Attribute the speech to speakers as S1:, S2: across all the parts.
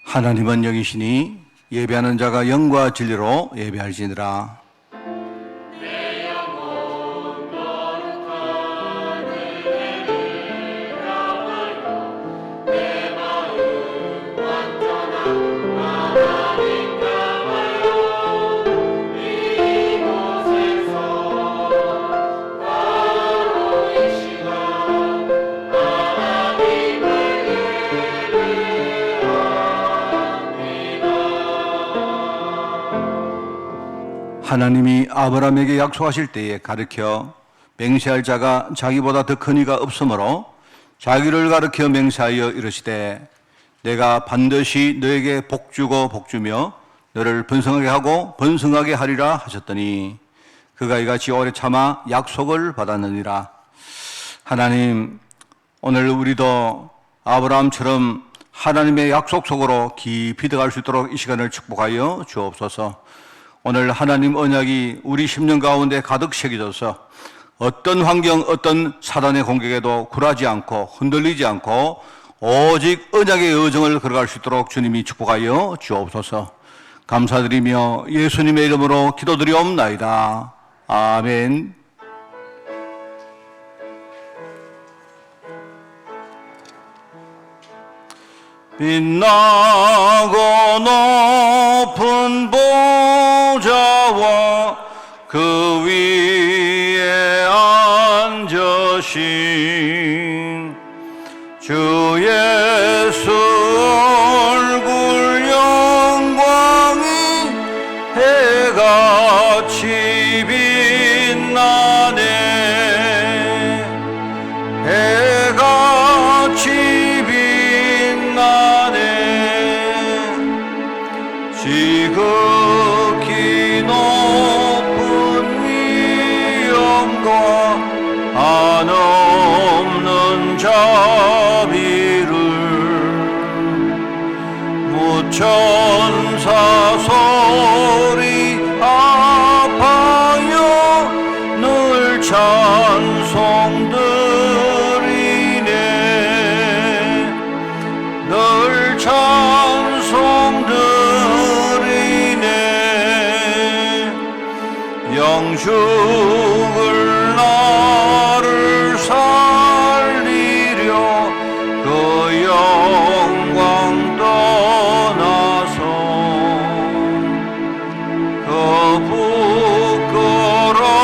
S1: 하나님은 여기시니 예배하는 자가 영과 진리로 예배할지니라. 하나님이 아브라함에게 약속하실 때에 가르쳐 맹세할 자가 자기보다 더 큰 이가 없으므로 자기를 가르쳐 맹세하여 이르시되 내가 반드시 너에게 복주고 복주며 너를 번성하게 하고 번성하게 하리라 하셨더니 그가 이같이 오래 참아 약속을 받았느니라. 하나님, 오늘 우리도 아브라함처럼 하나님의 약속 속으로 깊이 들어갈 수 있도록 이 시간을 축복하여 주옵소서. 오늘 하나님 언약이 우리 심령 가운데 가득 새겨져서 어떤 환경, 어떤 사단의 공격에도 굴하지 않고 흔들리지 않고 오직 언약의 여정을 걸어갈 수 있도록 주님이 축복하여 주옵소서. 감사드리며 예수님의 이름으로 기도드리옵나이다. 아멘. 빛나고 높은 보좌와 그 위에 앉으신 주 예수 얼굴 영광이 해같이 빛나네. 해같이 빛나네. 지극히 높은 위엄과 한없는 자비를 무천사 소리 합하여 늘 찬송드리네. 늘 찬송드리네. 영죽을 나를 살리려 그 영광 떠나서 그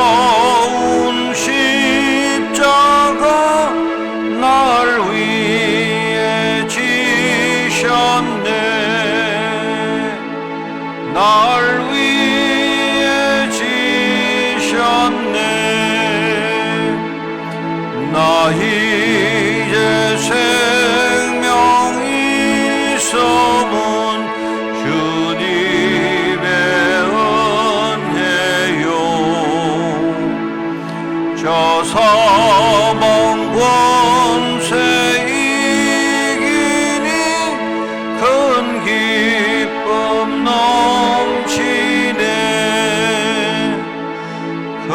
S1: 부끄러운 십자가 날 위해 지셨네. 날 위해 지셨네. 나 이제 생명 있음은 주님의 은혜요. 저 사망 권세 이기니 큰 기쁨 넘치네. 큰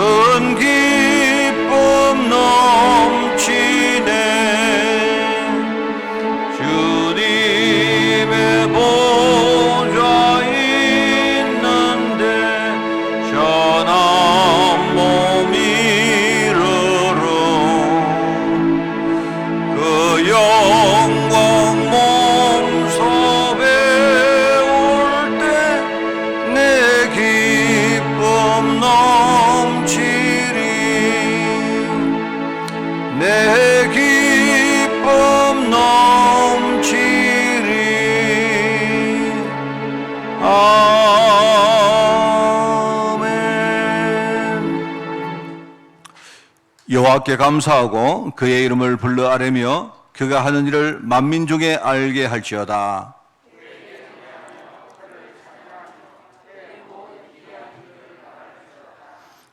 S1: 기쁨 넘치네. 주님의 보좌 있는데 전한 몸 이르러 그 영광 몸소 배울 때 내 기쁨 넘치리. 내 기쁨 넘치리. 아멘. 여호와께 감사하고 그의 이름을 불러 아뢰며 그가 하는 일을 만민 중에 알게 할지어다.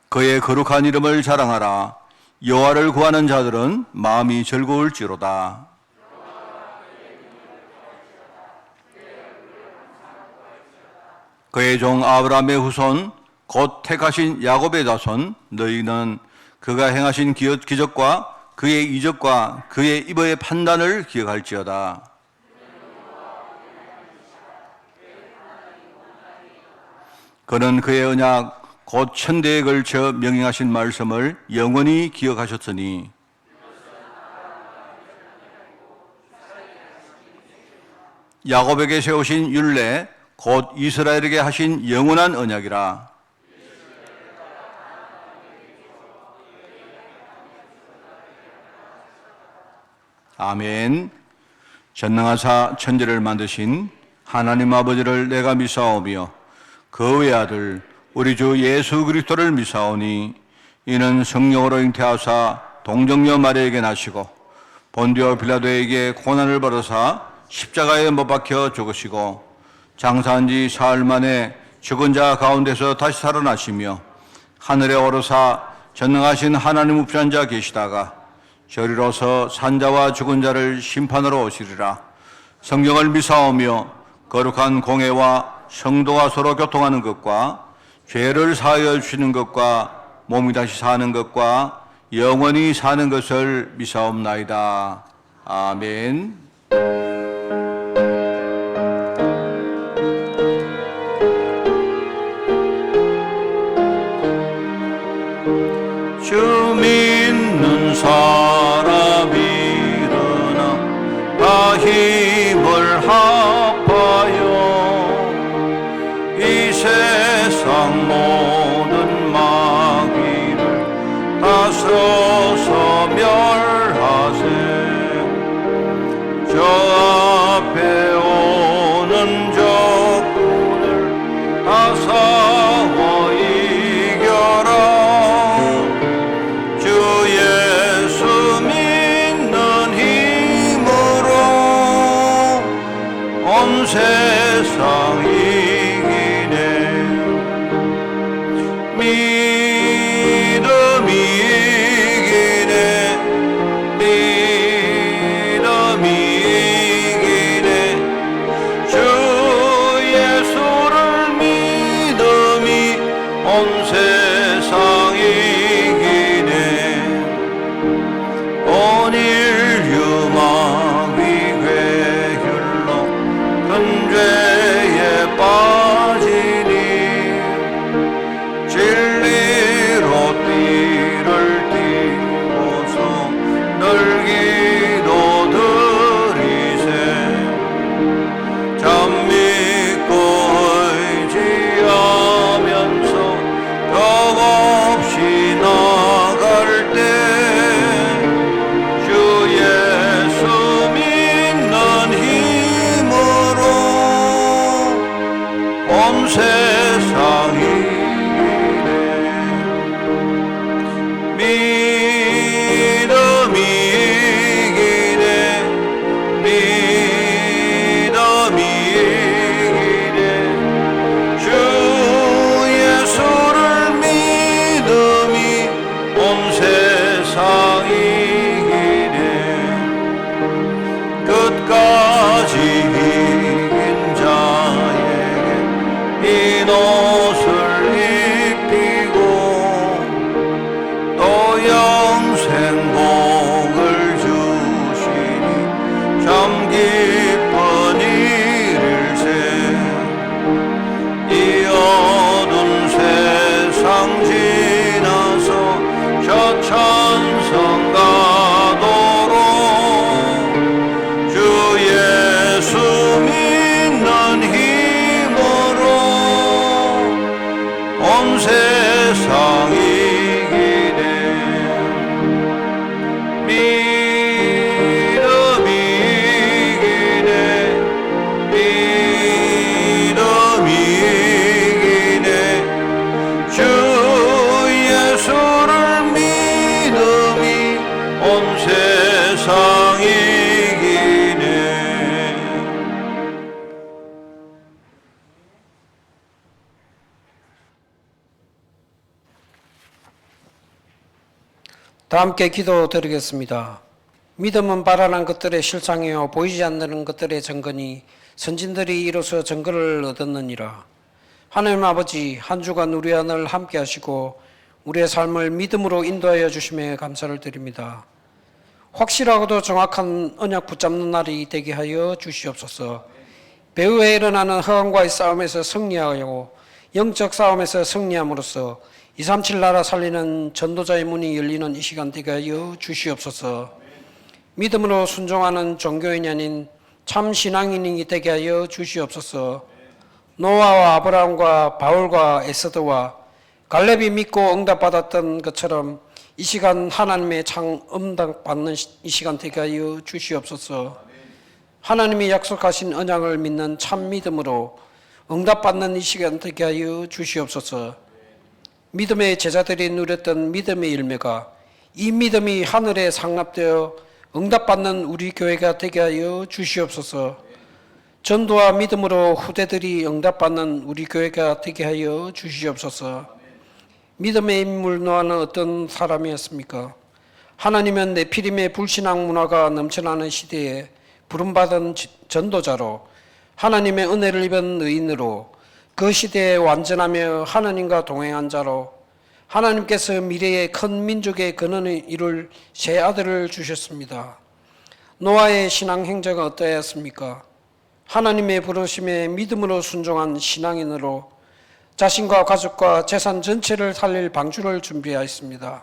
S1: 그의 거룩한 이름을 자랑하라. 여호와를 구하는 자들은 마음이 즐거울지로다. 그의 종 아브라함의 후손 곧 택하신 야곱의 자손 너희는 그가 행하신 기적과 그의 이적과 그의 입의 판단을 기억할지어다. 그는 그의 언약 곧 천대에 걸쳐 명령하신 말씀을 영원히 기억하셨으니 야곱에게 세우신 율례 곧 이스라엘에게 하신 영원한 언약이라. 아멘. 전능하사 천지를 만드신 하나님 아버지를 내가 믿사오며 그 외아들 우리 주 예수 그리스도를 믿사오니 이는 성령으로 잉태하사 동정녀 마리아에게 나시고 본디오 빌라도에게 고난을 받으사 십자가에 못 박혀 죽으시고 장사한 지 사흘 만에 죽은 자 가운데서 다시 살아나시며 하늘에 오르사 전능하신 하나님 우편한 자 계시다가 저리로서 산자와 죽은 자를 심판으로 오시리라. 성경을 믿사오며 거룩한 공회와 성도가 서로 교통하는 것과 죄를 사하여 주시는 것과 몸이 다시 사는 것과 영원히 사는 것을 믿사옵나이다. 아멘. 주 믿는 사람 일어나 다 힘을 합하여 이 세상 모든 마귀를 다스려서 멸하세. 저 앞에 오는 적군을 다 싸워 이겨라. 주 예수 믿는 힘으로 온 세상 이기네. 믿음이 이기네. 믿음이 이기네. 주 예수를 믿음이 온 세상 이기네. 온 인류 마귀 괴율로 큰 죄에 빠지니 진리로 띠를 띠고서 널 기도드리세. 참 믿고 의지하면서 겁없이 나갈 때 주 예수 믿는 힘으로 온 세상 이기네. 믿음이 이기네. 믿음이 이기네. 주 예수를 믿음이 온 세상 이기네. 끝까지 이긴 자에게 흰 옷을 입히고 또 영생복을 주시니 참 기쁜 일일세. 이 어두운 세상 지나서 저 천성 가도록 주 예수 믿는 힘으로 온 세상 이기네. 믿음이 이기네. 믿음이 이기네. 주 예수를 믿음이 온 세상 이기네.
S2: 다 함께 기도드리겠습니다. 믿음은 바라는 것들의 실상이요 보이지 않는 것들의 증거니 선진들이 이로써 증거를 얻었느니라. 하나님 아버지, 한 주간 우리 안을 함께 하시고 우리의 삶을 믿음으로 인도하여 주심에 감사를 드립니다. 확실하고도 정확한 언약 붙잡는 날이 되게 하여 주시옵소서. 배후에 일어나는 허강과의 싸움에서 승리하고 영적 싸움에서 승리함으로써 237 나라 살리는 전도자의 문이 열리는 이 시간 되게 하여 주시옵소서. 믿음으로 순종하는 종교인이 아닌 참 신앙인이 되게 하여 주시옵소서. 노아와 아브라함과 바울과 에스더와 갈렙이 믿고 응답받았던 것처럼 이 시간 하나님의 창 응답받는 이 시간 되게 하여 주시옵소서. 하나님이 약속하신 언약을 믿는 참 믿음으로 응답받는 이 시간 되게 하여 주시옵소서. 믿음의 제자들이 누렸던 믿음의 열매가 이 믿음이 하늘에 상납되어 응답받는 우리 교회가 되게 하여 주시옵소서. 전도와 믿음으로 후대들이 응답받는 우리 교회가 되게 하여 주시옵소서. 믿음의 인물 노아는 어떤 사람이었습니까? 하나님은 네피림의 불신앙 문화가 넘쳐나는 시대에 부름받은 전도자로 하나님의 은혜를 입은 의인으로 그 시대에 완전하며 하나님과 동행한 자로 하나님께서 미래의 큰 민족의 근원을 이룰 새 아들을 주셨습니다. 노아의 신앙 행자가 어떠했습니까? 하나님의 부르심에 믿음으로 순종한 신앙인으로 자신과 가족과 재산 전체를 살릴 방주를 준비하였습니다.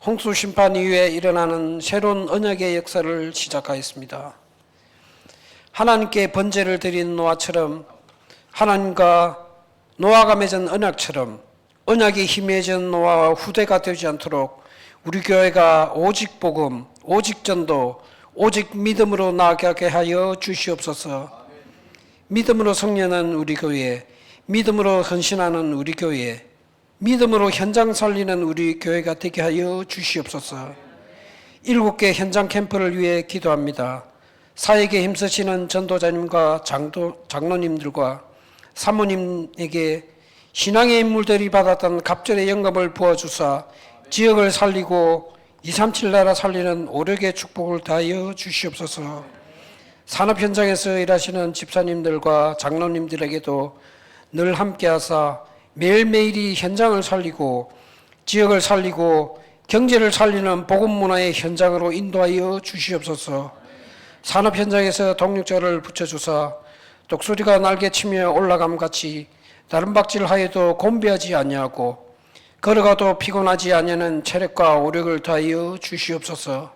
S2: 홍수 심판 이후에 일어나는 새로운 언약의 역사를 시작하였습니다. 하나님께 번제를 드린 노아처럼 하나님과 노아가 맺은 언약처럼 언약이 희미해진 노아와 후대가 되지 않도록 우리 교회가 오직 복음, 오직 전도, 오직 믿음으로 나아가게 하여 주시옵소서. 믿음으로 성령하는 우리 교회, 믿음으로 헌신하는 우리 교회, 믿음으로 현장 살리는 우리 교회가 되게 하여 주시옵소서. 7개 현장 캠프를 위해 기도합니다. 사역에 힘쓰시는 전도자님과 장로님들과 사모님에게 신앙의 인물들이 받았던 갑절의 영감을 부어주사 지역을 살리고 237 나라 살리는 오력의 축복을 다하여 주시옵소서. 산업 현장에서 일하시는 집사님들과 장로님들에게도 늘 함께하사 매일매일이 현장을 살리고 지역을 살리고 경제를 살리는 복음 문화의 현장으로 인도하여 주시옵소서. 산업 현장에서 동력자를 붙여주사 독수리가 날개치며 올라감같이 다른 박질하여도 곤비하지 아니하고 걸어가도 피곤하지 아니하는 체력과 오력을 다하여 주시옵소서.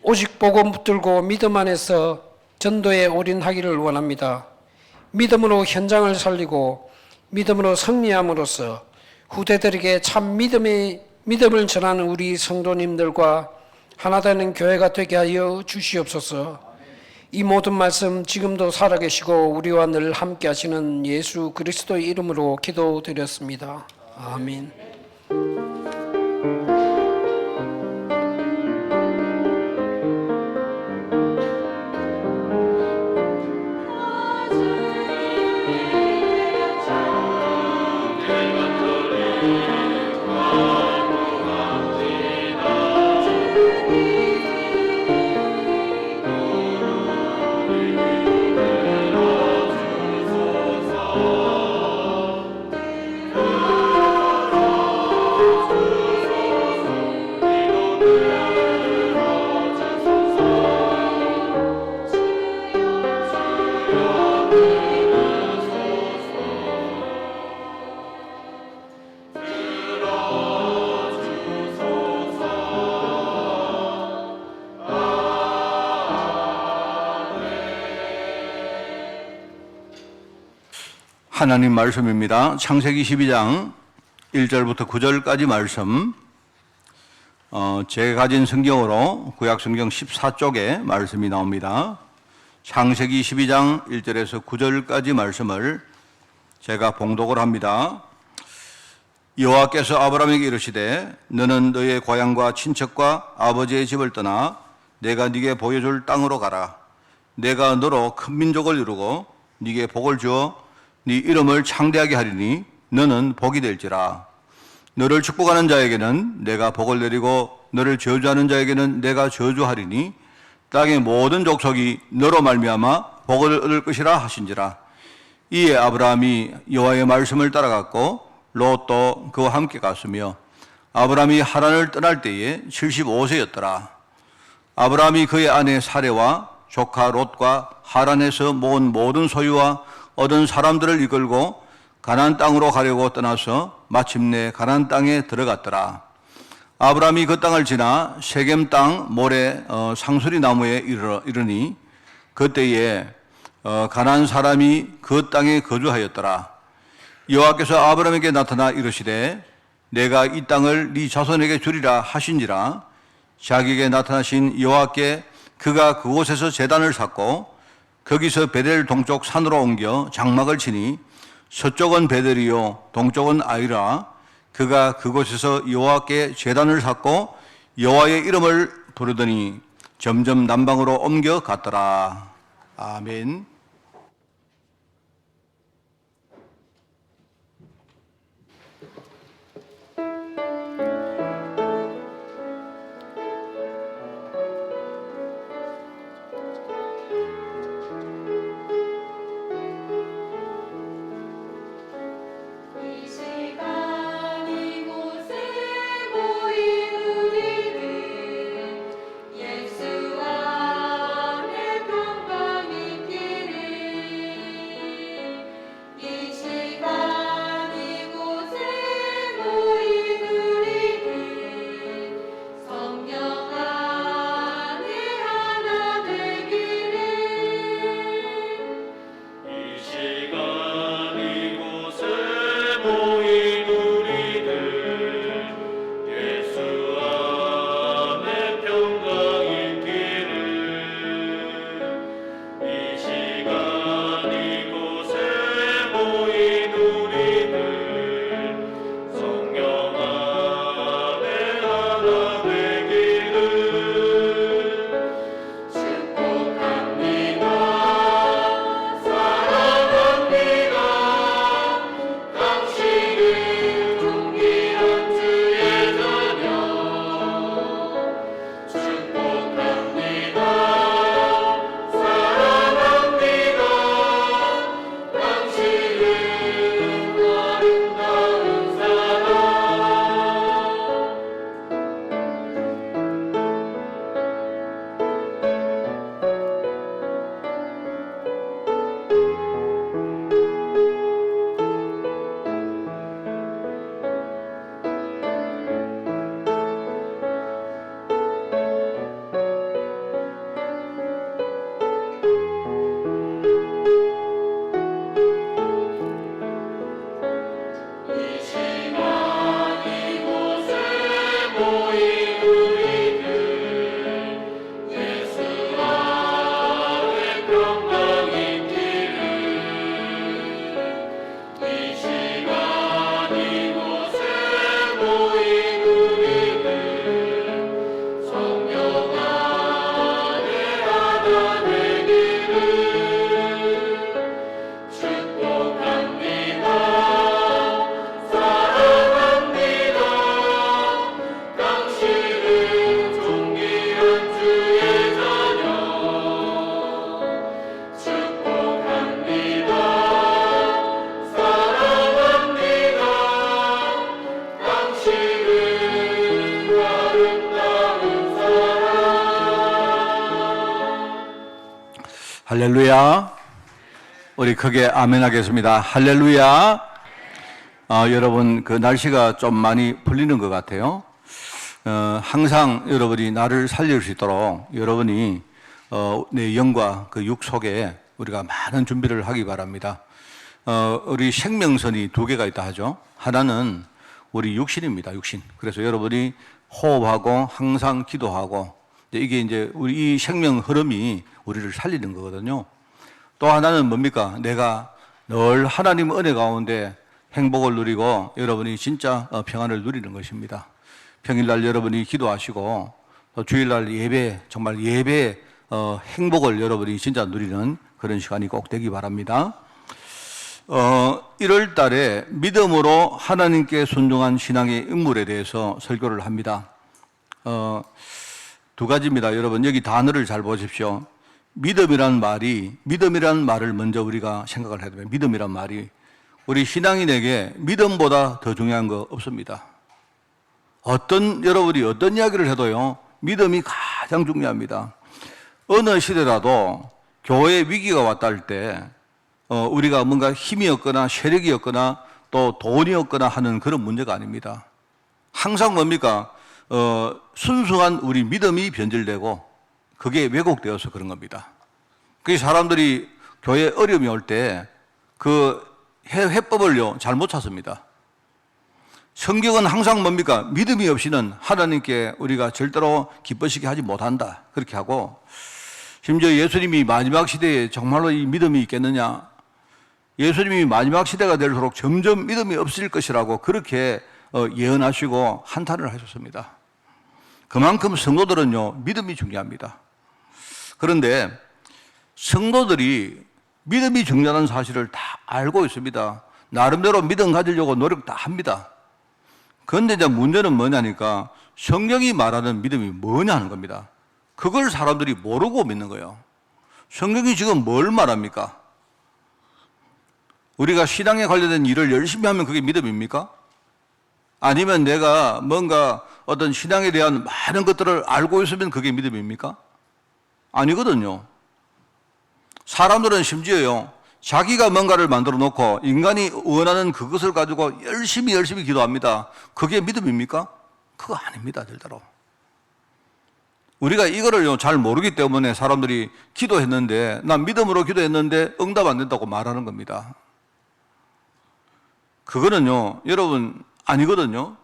S2: 오직 복음 붙들고 믿음 안에서 전도에 올인하기를 원합니다. 믿음으로 현장을 살리고 믿음으로 승리함으로써 후대들에게 참 믿음을 전하는 우리 성도님들과 하나 되는 교회가 되게 하여 주시옵소서. 이 모든 말씀 지금도 살아계시고 우리와 늘 함께 하시는 예수 그리스도의 이름으로 기도드렸습니다. 아멘.
S1: 하나님 말씀입니다. 창세기 12장 1절부터 9절까지 말씀, 제가 가진 성경으로 구약성경 14쪽에 말씀이 나옵니다. 창세기 12장 1절에서 9절까지 말씀을 제가 봉독을 합니다. 여호와께서 아브라함에게 이르시되 너는 너의 고향과 친척과 아버지의 집을 떠나 내가 네게 보여줄 땅으로 가라. 내가 너로 큰 민족을 이루고 네게 복을 주어 네 이름을 창대하게 하리니 너는 복이 될지라. 너를 축복하는 자에게는 내가 복을 내리고 너를 저주하는 자에게는 내가 저주하리니 땅의 모든 족속이 너로 말미암아 복을 얻을 것이라 하신지라. 이에 아브라함이 여호와의 말씀을 따라갔고 롯도 그와 함께 갔으며 아브라함이 하란을 떠날 때에 75세였더라. 아브라함이 그의 아내 사레와 조카 롯과 하란에서 모은 모든 소유와 얻은 사람들을 이끌고 가나안 땅으로 가려고 떠나서 마침내 가나안 땅에 들어갔더라. 아브라함이 그 땅을 지나 세겜 땅 모래 상수리 나무에 이르니 그때에 가나안 사람이 그 땅에 거주하였더라. 여호와께서 아브라함에게 나타나 이르시되 내가 이 땅을 네 자손에게 주리라 하신지라. 자기에게 나타나신 여호와께 그가 그곳에서 제단을 쌓고 거기서 베델 동쪽 산으로 옮겨 장막을 치니 서쪽은 베델이요 동쪽은 아이라. 그가 그곳에서 여호와께 제단을 쌓고 여호와의 이름을 부르더니 점점 남방으로 옮겨 갔더라. 아멘. 할렐루야. 우리 크게 아멘 하겠습니다. 할렐루야. 여러분, 그 날씨가 좀 많이 풀리는 것 같아요. 항상 여러분이 나를 살릴 수 있도록 여러분이 내 영과 그 육 속에 우리가 많은 준비를 하기 바랍니다. 우리 생명선이 두 개가 있다 하죠. 하나는 우리 육신입니다. 육신. 그래서 여러분이 호흡하고 항상 기도하고 이게 이제 우리 이 생명 흐름이 우리를 살리는 거거든요. 또 하나는 뭡니까? 내가 늘 하나님 은혜 가운데 행복을 누리고 여러분이 진짜 평안을 누리는 것입니다. 평일날 여러분이 기도하시고 또 주일날 예배, 정말 예배의 행복을 여러분이 진짜 누리는 그런 시간이 꼭 되기 바랍니다. 1월 달에 믿음으로 하나님께 순종한 신앙의 인물에 대해서 설교를 합니다. 두 가지입니다. 여러분, 여기 단어를 잘 보십시오. 믿음이란 말을 먼저 우리가 생각을 해야 됩니다. 믿음이란 말이 우리 신앙인에게 믿음보다 더 중요한 거 없습니다. 여러분이 어떤 이야기를 해도요, 믿음이 가장 중요합니다. 어느 시대라도 교회에 위기가 왔다 할 때 우리가 뭔가 힘이 없거나 세력이 없거나 또 돈이 없거나 하는 그런 문제가 아닙니다. 항상 뭡니까? 순수한 우리 믿음이 변질되고 그게 왜곡되어서 그런 겁니다. 그 사람들이 교회에 어려움이 올 때 그 해법을요 잘못 찾습니다. 성경은 항상 뭡니까? 믿음이 없이는 하나님께 우리가 절대로 기쁘시게 하지 못한다. 그렇게 하고 심지어 예수님이 마지막 시대에 정말로 이 믿음이 있겠느냐? 예수님이 마지막 시대가 될수록 점점 믿음이 없을 것이라고 그렇게 예언하시고 한탄을 하셨습니다. 그만큼 성도들은요 믿음이 중요합니다. 그런데 성도들이 믿음이 중요하다는 사실을 다 알고 있습니다. 나름대로 믿음 가지려고 노력 다 합니다. 그런데 이제 문제는 뭐냐니까 성경이 말하는 믿음이 뭐냐는 겁니다. 그걸 사람들이 모르고 믿는 거예요. 성경이 지금 뭘 말합니까? 우리가 신앙에 관련된 일을 열심히 하면 그게 믿음입니까? 아니면 내가 뭔가 어떤 신앙에 대한 많은 것들을 알고 있으면 그게 믿음입니까? 아니거든요. 사람들은 심지어요, 자기가 뭔가를 만들어 놓고 인간이 원하는 그것을 가지고 열심히 기도합니다. 그게 믿음입니까? 그거 아닙니다, 절대로. 우리가 이거를 잘 모르기 때문에 사람들이 기도했는데, 난 믿음으로 기도했는데 응답 안 된다고 말하는 겁니다. 그거는요, 여러분, 아니거든요.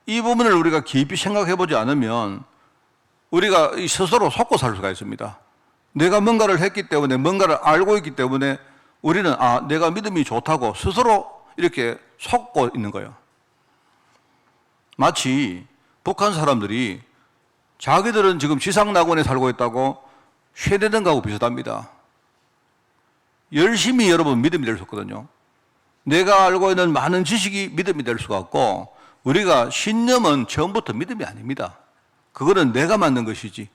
S1: 이 부분을 우리가 깊이 생각해 보지 않으면 우리가 스스로 속고 살 수가 있습니다. 내가 뭔가를 했기 때문에, 뭔가를 알고 있기 때문에 우리는 내가 믿음이 좋다고 스스로 이렇게 속고 있는 거예요. 마치 북한 사람들이 자기들은 지금 지상낙원에 살고 있다고 쉐대는 거하고 비슷합니다. 열심히 여러분 믿음이 될 수 없거든요. 내가 알고 있는 많은 지식이 믿음이 될 수가 없고, 우리가 신념은 처음부터 믿음이 아닙니다. 그거는 내가 만든 것이지.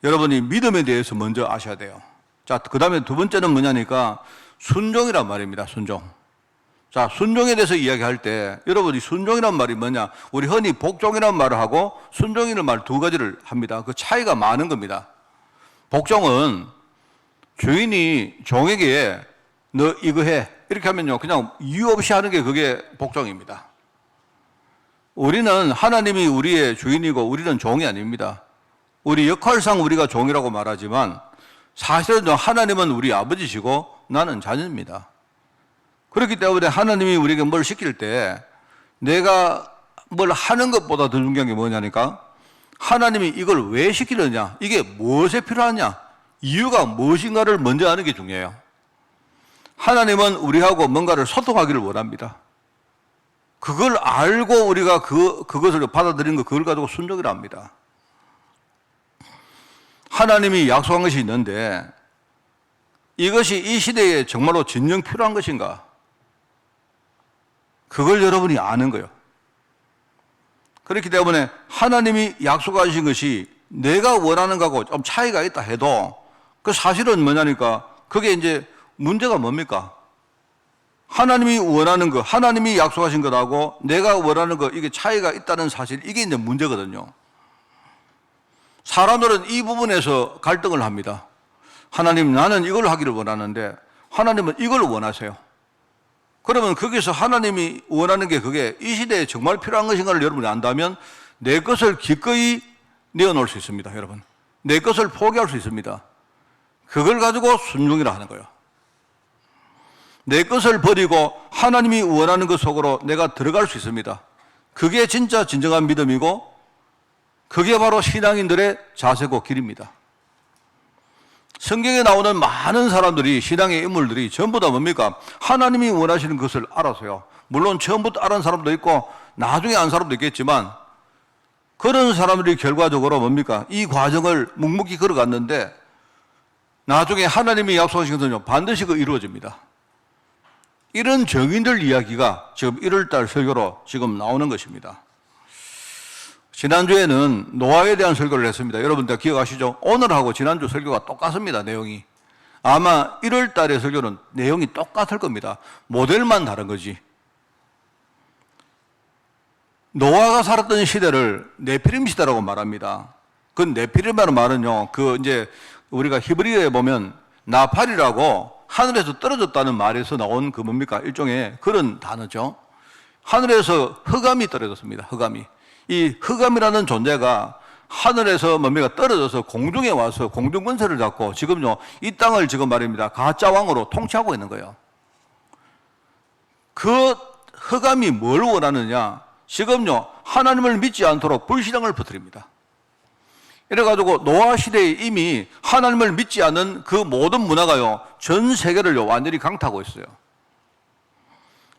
S1: 여러분이 믿음에 대해서 먼저 아셔야 돼요. 자, 그 다음에 두 번째는 뭐냐니까 순종이란 말입니다. 순종. 자, 순종에 대해서 이야기할 때 여러분이 순종이란 말이 뭐냐? 우리 흔히 복종이란 말을 하고 순종이라는 말 두 가지를 합니다. 그 차이가 많은 겁니다. 복종은 주인이 종에게 너 이거 해 이렇게 하면요 그냥 이유 없이 하는 게 그게 복종입니다. 우리는 하나님이 우리의 주인이고 우리는 종이 아닙니다. 우리 역할상 우리가 종이라고 말하지만 사실은 하나님은 우리 아버지시고 나는 자녀입니다. 그렇기 때문에 하나님이 우리에게 뭘 시킬 때 내가 뭘 하는 것보다 더 중요한 게 뭐냐니까 하나님이 이걸 왜 시키느냐, 이게 무엇에 필요하냐, 이유가 무엇인가를 먼저 아는 게 중요해요. 하나님은 우리하고 뭔가를 소통하기를 원합니다. 그걸 알고 우리가 그것을 받아들인 거, 그걸 가지고 순종이라 합니다. 하나님이 약속한 것이 있는데 이것이 이 시대에 정말로 진정 필요한 것인가? 그걸 여러분이 아는 거예요. 그렇기 때문에 하나님이 약속하신 것이 내가 원하는 거하고 좀 차이가 있다 해도 그 사실은 뭐냐니까 그게 이제 문제가 뭡니까? 하나님이 원하는 것, 하나님이 약속하신 것하고 내가 원하는 것, 이게 차이가 있다는 사실, 이게 이제 문제거든요. 사람들은 이 부분에서 갈등을 합니다. 하나님, 나는 이걸 하기를 원하는데 하나님은 이걸 원하세요. 그러면 거기서 하나님이 원하는 게 그게 이 시대에 정말 필요한 것인가를 여러분이 안다면 내 것을 기꺼이 내어놓을 수 있습니다, 여러분. 내 것을 포기할 수 있습니다. 그걸 가지고 순종이라 하는 거예요. 내 것을 버리고 하나님이 원하는 것 속으로 내가 들어갈 수 있습니다. 그게 진짜 진정한 믿음이고 그게 바로 신앙인들의 자세고 길입니다. 성경에 나오는 많은 사람들이, 신앙의 인물들이 전부 다 뭡니까? 하나님이 원하시는 것을 알아서요. 물론 처음부터 알은 사람도 있고 나중에 안 사람도 있겠지만 그런 사람들이 결과적으로 뭡니까? 이 과정을 묵묵히 걸어갔는데 나중에 하나님이 약속하신 것은요 반드시 이루어집니다. 이런 정인들 이야기가 지금 1월달 설교로 지금 나오는 것입니다. 지난주에는 노아에 대한 설교를 했습니다. 여러분들 기억하시죠? 오늘하고 지난주 설교가 똑같습니다, 내용이. 아마 1월달의 설교는 내용이 똑같을 겁니다. 모델만 다른 거지. 노아가 살았던 시대를 네피림 시대라고 말합니다. 그 네피림이라는 말은요, 그 이제 우리가 히브리어에 보면 나팔이라고 하늘에서 떨어졌다는 말에서 나온 그 뭡니까? 일종의 그런 단어죠. 하늘에서 흑암이 떨어졌습니다. 흑암이. 이 흑암이라는 존재가 하늘에서 뭡니까? 떨어져서 공중에 와서 공중 권세를 잡고 지금요, 이 땅을 지금 말입니다. 가짜 왕으로 통치하고 있는 거예요. 그 흑암이 뭘 원하느냐? 지금요, 하나님을 믿지 않도록 불신앙을 퍼뜨립니다. 이래가지고 노아 시대에 이미 하나님을 믿지 않는 그 모든 문화가요, 전 세계를 완전히 강타하고 있어요.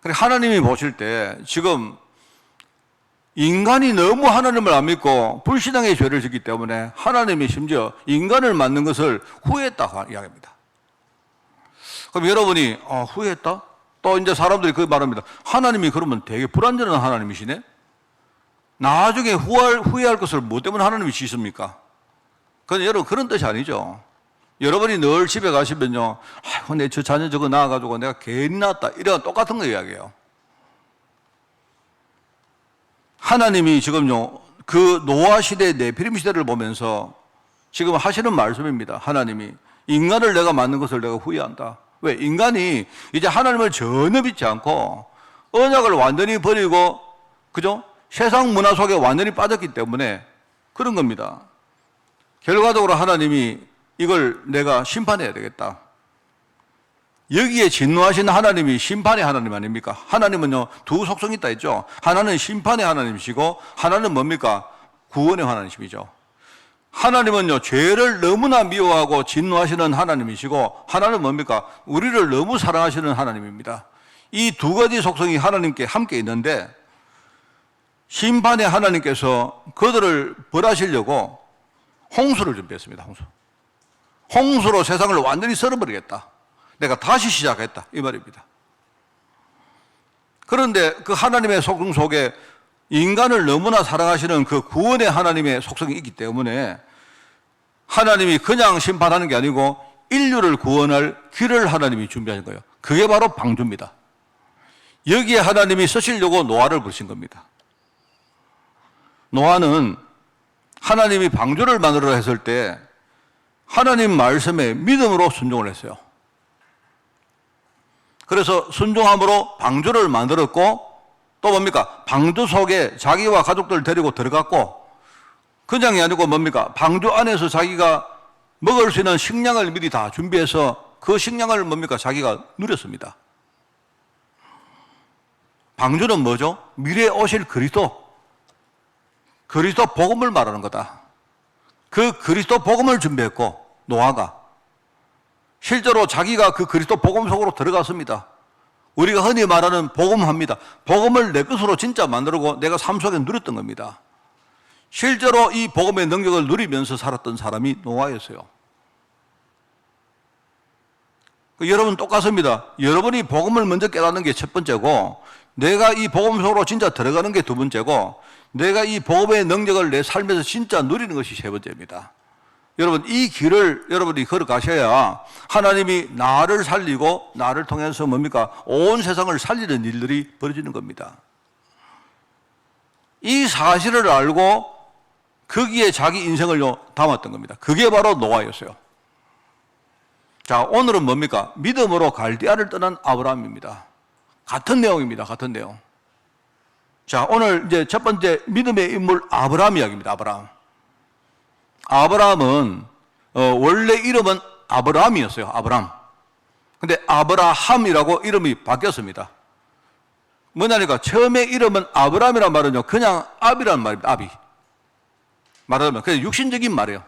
S1: 그래, 하나님이 보실 때 지금 인간이 너무 하나님을 안 믿고 불신앙의 죄를 짓기 때문에 하나님이 심지어 인간을 만든 것을 후회했다고 이야기합니다. 그럼 여러분이 후회했다? 또 이제 사람들이 그 말합니다. 하나님이 그러면 되게 불완전한 하나님이시네? 나중에 후회할 것을 뭐 때문에 하나님이 지십니까? 그건 여러분 그런 뜻이 아니죠. 여러분이 늘 집에 가시면요, 아이고, 내 저 자녀 저거 낳아가지고 내가 괜히 낳았다. 이런 똑같은 거 이야기해요. 하나님이 지금요, 그 노아 시대, 네피림 시대를 보면서 지금 하시는 말씀입니다. 하나님이 인간을 내가 만든 것을 내가 후회한다. 왜? 인간이 이제 하나님을 전혀 믿지 않고 언약을 완전히 버리고, 그죠? 세상 문화 속에 완전히 빠졌기 때문에 그런 겁니다. 결과적으로 하나님이 이걸 내가 심판해야 되겠다. 여기에 진노하신 하나님이 심판의 하나님 아닙니까? 하나님은요, 두 속성이 있다 했죠. 하나는 심판의 하나님이시고 하나는 뭡니까? 구원의 하나님이시죠. 하나님은요, 죄를 너무나 미워하고 진노하시는 하나님이시고 하나는 뭡니까? 우리를 너무 사랑하시는 하나님입니다. 이 두 가지 속성이 하나님께 함께 있는데 심판의 하나님께서 그들을 벌하시려고 홍수를 준비했습니다. 홍수로 세상을 완전히 썰어버리겠다. 내가 다시 시작했다. 이 말입니다. 그런데 그 하나님의 속성 속에 인간을 너무나 사랑하시는 그 구원의 하나님의 속성이 있기 때문에 하나님이 그냥 심판하는 게 아니고 인류를 구원할 길을 하나님이 준비하신 거예요. 그게 바로 방주입니다. 여기에 하나님이 쓰시려고 노아를 부르신 겁니다. 노아는 하나님이 방주를 만들어 했을 때 하나님 말씀에 믿음으로 순종을 했어요. 그래서 순종함으로 방주를 만들었고 또 뭡니까? 방주 속에 자기와 가족들을 데리고 들어갔고 그냥이 아니고 뭡니까? 방주 안에서 자기가 먹을 수 있는 식량을 미리 다 준비해서 그 식량을 뭡니까? 자기가 누렸습니다. 방주는 뭐죠? 미래에 오실 그리스도 복음을 말하는 거다. 그 그리스도 복음을 준비했고 노아가 실제로 자기가 그 그리스도 복음 속으로 들어갔습니다. 우리가 흔히 말하는 복음합니다. 복음을 내 것으로 진짜 만들고 내가 삶 속에 누렸던 겁니다. 실제로 이 복음의 능력을 누리면서 살았던 사람이 노아였어요. 여러분 똑같습니다. 여러분이 복음을 먼저 깨닫는 게 첫 번째고 내가 이 복음 속으로 진짜 들어가는 게 두 번째고 내가 이 복음의 능력을 내 삶에서 진짜 누리는 것이 세 번째입니다. 여러분 이 길을 여러분이 걸어가셔야 하나님이 나를 살리고 나를 통해서 뭡니까? 온 세상을 살리는 일들이 벌어지는 겁니다. 이 사실을 알고 거기에 자기 인생을 담았던 겁니다. 그게 바로 노아였어요. 자, 오늘은 뭡니까? 믿음으로 갈대아를 떠난 아브라함입니다. 같은 내용입니다. 같은 내용. 자, 오늘 이제 첫 번째 믿음의 인물 아브라함 이야기입니다. 아브라함은 원래 이름은 아브라함이었어요. 아브라함. 근데 아브라함이라고 이름이 바뀌었습니다. 뭐냐니까 처음에 이름은 아브라함이란 말은요 그냥 압이라는 말입니다. 압이. 말하자면 그냥 육신적인 말이에요.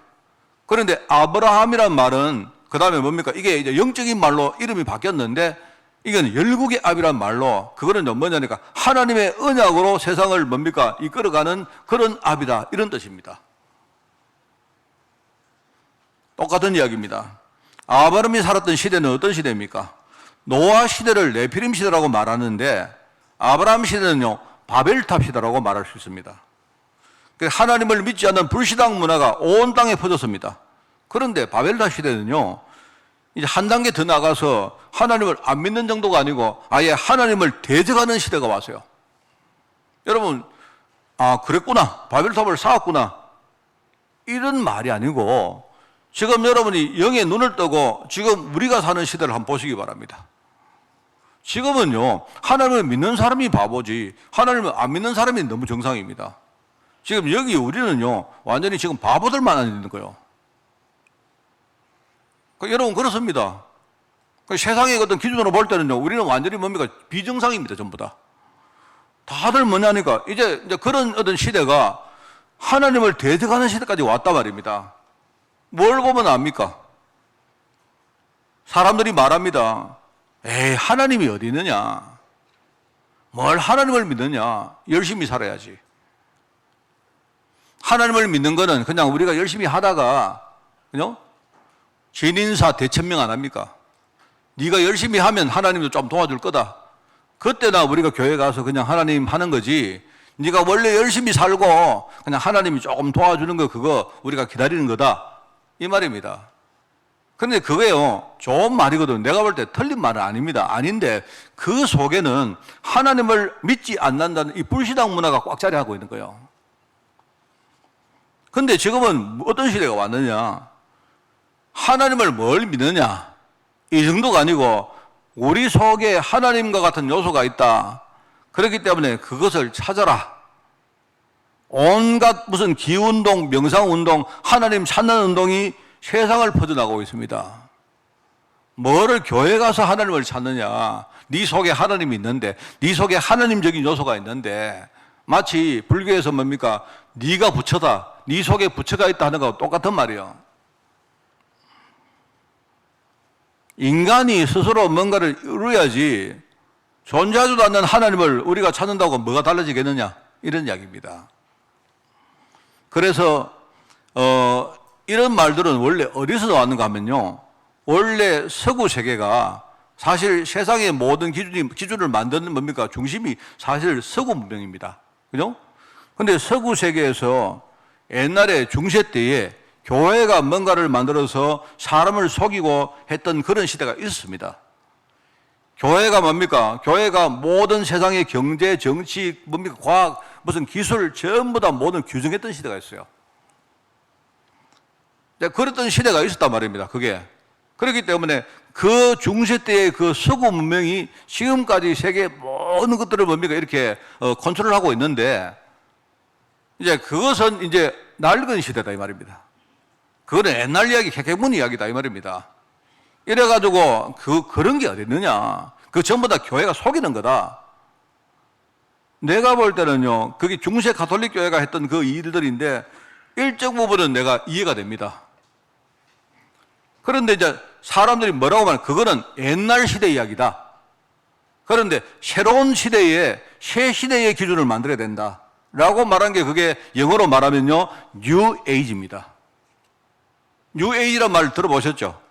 S1: 그런데 아브라함이란 말은 그 다음에 뭡니까? 이게 이제 영적인 말로 이름이 바뀌었는데 이건 열국의 압이란 말로 그거는 뭐냐니까 하나님의 언약으로 세상을 뭡니까? 이끌어가는 그런 압이다. 이런 뜻입니다. 똑같은 이야기입니다. 아브라함이 살았던 시대는 어떤 시대입니까? 노아 시대를 네피림 시대라고 말하는데 아브라함 시대는요 바벨탑 시대라고 말할 수 있습니다. 하나님을 믿지 않는 불신앙 문화가 온 땅에 퍼졌습니다. 그런데 바벨탑 시대는요 이제 한 단계 더 나가서 하나님을 안 믿는 정도가 아니고 아예 하나님을 대적하는 시대가 왔어요. 여러분 그랬구나. 바벨탑을 쌓았구나. 이런 말이 아니고 지금 여러분이 영의 눈을 뜨고 지금 우리가 사는 시대를 한번 보시기 바랍니다. 지금은요, 하나님을 믿는 사람이 바보지 하나님을 안 믿는 사람이 너무 정상입니다. 지금 여기 우리는요, 완전히 지금 바보들만 있는 거예요. 여러분, 그렇습니다. 세상의 어떤 기준으로 볼 때는요, 우리는 완전히 뭡니까? 비정상입니다, 전부 다. 다들 뭐냐니까, 이제 그런 어떤 시대가 하나님을 대적하는 시대까지 왔단 말입니다. 뭘 보면 압니까? 사람들이 말합니다. 에이, 하나님이 어디 있느냐? 뭘 하나님을 믿느냐? 열심히 살아야지. 하나님을 믿는 거는 그냥 우리가 열심히 하다가, 그죠? 진인사 대천명 안 합니까? 네가 열심히 하면 하나님도 좀 도와줄 거다. 그때나 우리가 교회 가서 그냥 하나님 하는 거지, 네가 원래 열심히 살고 그냥 하나님이 조금 도와주는 거, 그거 우리가 기다리는 거다, 이 말입니다. 근데 그게요, 좋은 말이거든. 내가 볼 때 틀린 말은 아닙니다. 아닌데 그 속에는 하나님을 믿지 않는다는 이 불신앙 문화가 꽉 자리하고 있는 거예요. 근데 지금은 어떤 시대가 왔느냐? 하나님을 뭘 믿느냐? 이 정도가 아니고 우리 속에 하나님과 같은 요소가 있다. 그렇기 때문에 그것을 찾아라. 온갖 무슨 기운동, 명상운동, 하나님 찾는 운동이 세상을 퍼져나가고 있습니다. 뭐를 교회 가서 하나님을 찾느냐? 네 속에 하나님이 있는데, 네 속에 하나님적인 요소가 있는데, 마치 불교에서 뭡니까? 네가 부처다, 네 속에 부처가 있다 하는 거하고 똑같은 말이에요. 인간이 스스로 뭔가를 이루어야지 존재하지도 않는 하나님을 우리가 찾는다고 뭐가 달라지겠느냐, 이런 이야기입니다. 그래서 이런 말들은 원래 어디서 나왔는가 하면요, 원래 서구 세계가 사실 세상의 모든 기준을 만드는 뭡니까? 중심이 사실 서구 문명입니다. 그죠? 근데 서구 세계에서 옛날에 중세 때에 교회가 뭔가를 만들어서 사람을 속이고 했던 그런 시대가 있었습니다. 교회가 뭡니까? 교회가 모든 세상의 경제, 정치, 뭡니까? 과학, 무슨 기술 전부 다 모든 규정했던 시대가 있어요. 그랬던 시대가 있었단 말입니다. 그게. 그렇기 때문에 그 중세 때의 그 서구 문명이 지금까지 세계 모든 것들을 뭡니까? 이렇게 컨트롤하고 있는데, 이제 그것은 이제 낡은 시대다 이 말입니다. 그거는 옛날 이야기, 개개문 이야기다 이 말입니다. 이래가지고 그런 게 어디 있느냐? 그 전부 다 교회가 속이는 거다. 내가 볼 때는요, 그게 중세 가톨릭 교회가 했던 그 일들인데 일정 부분은 내가 이해가 됩니다. 그런데 이제 사람들이 뭐라고 말하면 그거는 옛날 시대 이야기다. 그런데 새로운 시대에 새 시대의 기준을 만들어야 된다 라고 말한 게, 그게 영어로 말하면요, 뉴 에이지입니다. 뉴 에이지란 말 들어보셨죠?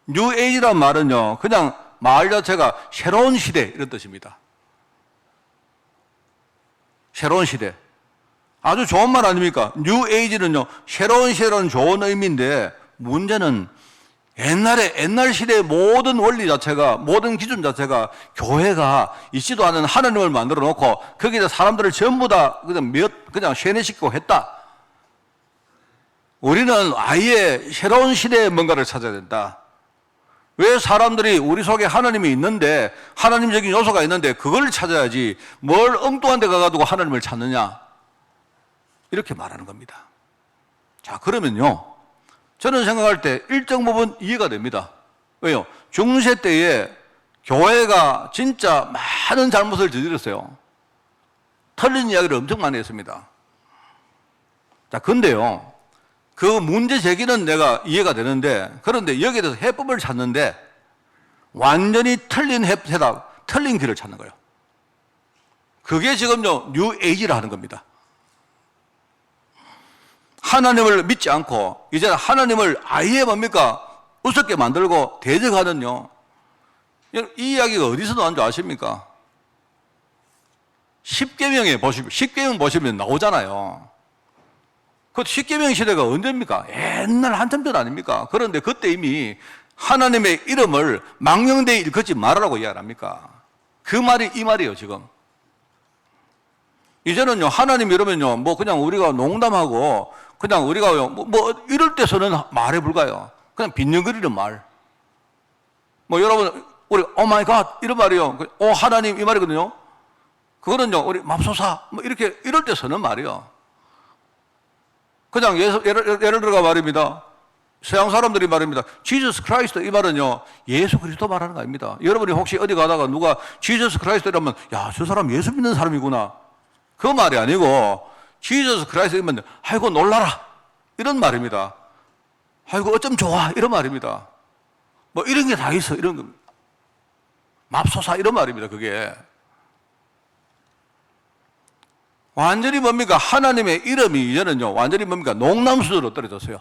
S1: 뉴 에이지란 말은요, 그냥 말 자체가 새로운 시대 이런 뜻입니다. 새로운 시대. 아주 좋은 말 아닙니까? 뉴 에이지는요, 새로운 시대라는 좋은 의미인데, 문제는 옛날 시대의 모든 원리 자체가, 모든 기준 자체가 교회가 있지도 않은 하나님을 만들어 놓고 거기다 사람들을 전부 다 그냥 세뇌시키고 했다. 우리는 아예 새로운 시대에 뭔가를 찾아야 된다. 왜 사람들이 우리 속에 하나님이 있는데, 하나님적인 요소가 있는데 그걸 찾아야지 뭘 엉뚱한 데 가가지고 하나님을 찾느냐, 이렇게 말하는 겁니다. 자, 그러면요, 저는 생각할 때 일정 부분 이해가 됩니다. 왜요? 중세 때에 교회가 진짜 많은 잘못을 저질렀어요. 틀린 이야기를 엄청 많이 했습니다. 자, 근데요, 그 문제 제기는 내가 이해가 되는데, 그런데 여기에 대해서 해법을 찾는데 완전히 틀린 해답, 틀린 길을 찾는 거예요. 그게 지금요, 뉴 에이지라 하는 겁니다. 하나님을 믿지 않고 이제는 하나님을 아예 뭡니까? 우습게 만들고 대적하는요, 이 이야기가 어디서 나온 줄 아십니까? 10계명 보시면 나오잖아요. 그 10계명 시대가 언제입니까? 옛날 한참 전 아닙니까? 그런데 그때 이미 하나님의 이름을 망령되이 일컫지 말아라고 이야기합니까? 그 말이 이 말이에요, 지금. 이제는요, 하나님 이러면요, 뭐 그냥 우리가 농담하고 그냥 우리가요, 이럴 때서는 말에 불과해요. 그냥 빈정거리는 말. 여러분, 우리, 오 마이 갓, 이런 말이요. 오, 하나님, 이 말이거든요. 그거는요, 우리 맙소사, 이렇게, 이럴 때 쓰는 말이요. 그냥 예를 들어가 말입니다. 서양 사람들이 말입니다. Jesus Christ 이 말은요, 예수 그리스도 말하는 거 아닙니다. 여러분이 혹시 어디 가다가 누가 Jesus Christ 이러면, 야, 저 사람 예수 믿는 사람이구나. 그 말이 아니고, Jesus Christ 이러면, 아이고, 놀라라. 이런 말입니다. 아이고, 어쩜 좋아. 이런 말입니다. 이런 게 다 있어. 이런 거. 맙소사. 이런 말입니다. 그게. 완전히 뭡니까? 하나님의 이름이 이제는요, 완전히 뭡니까? 농담수로 떨어졌어요.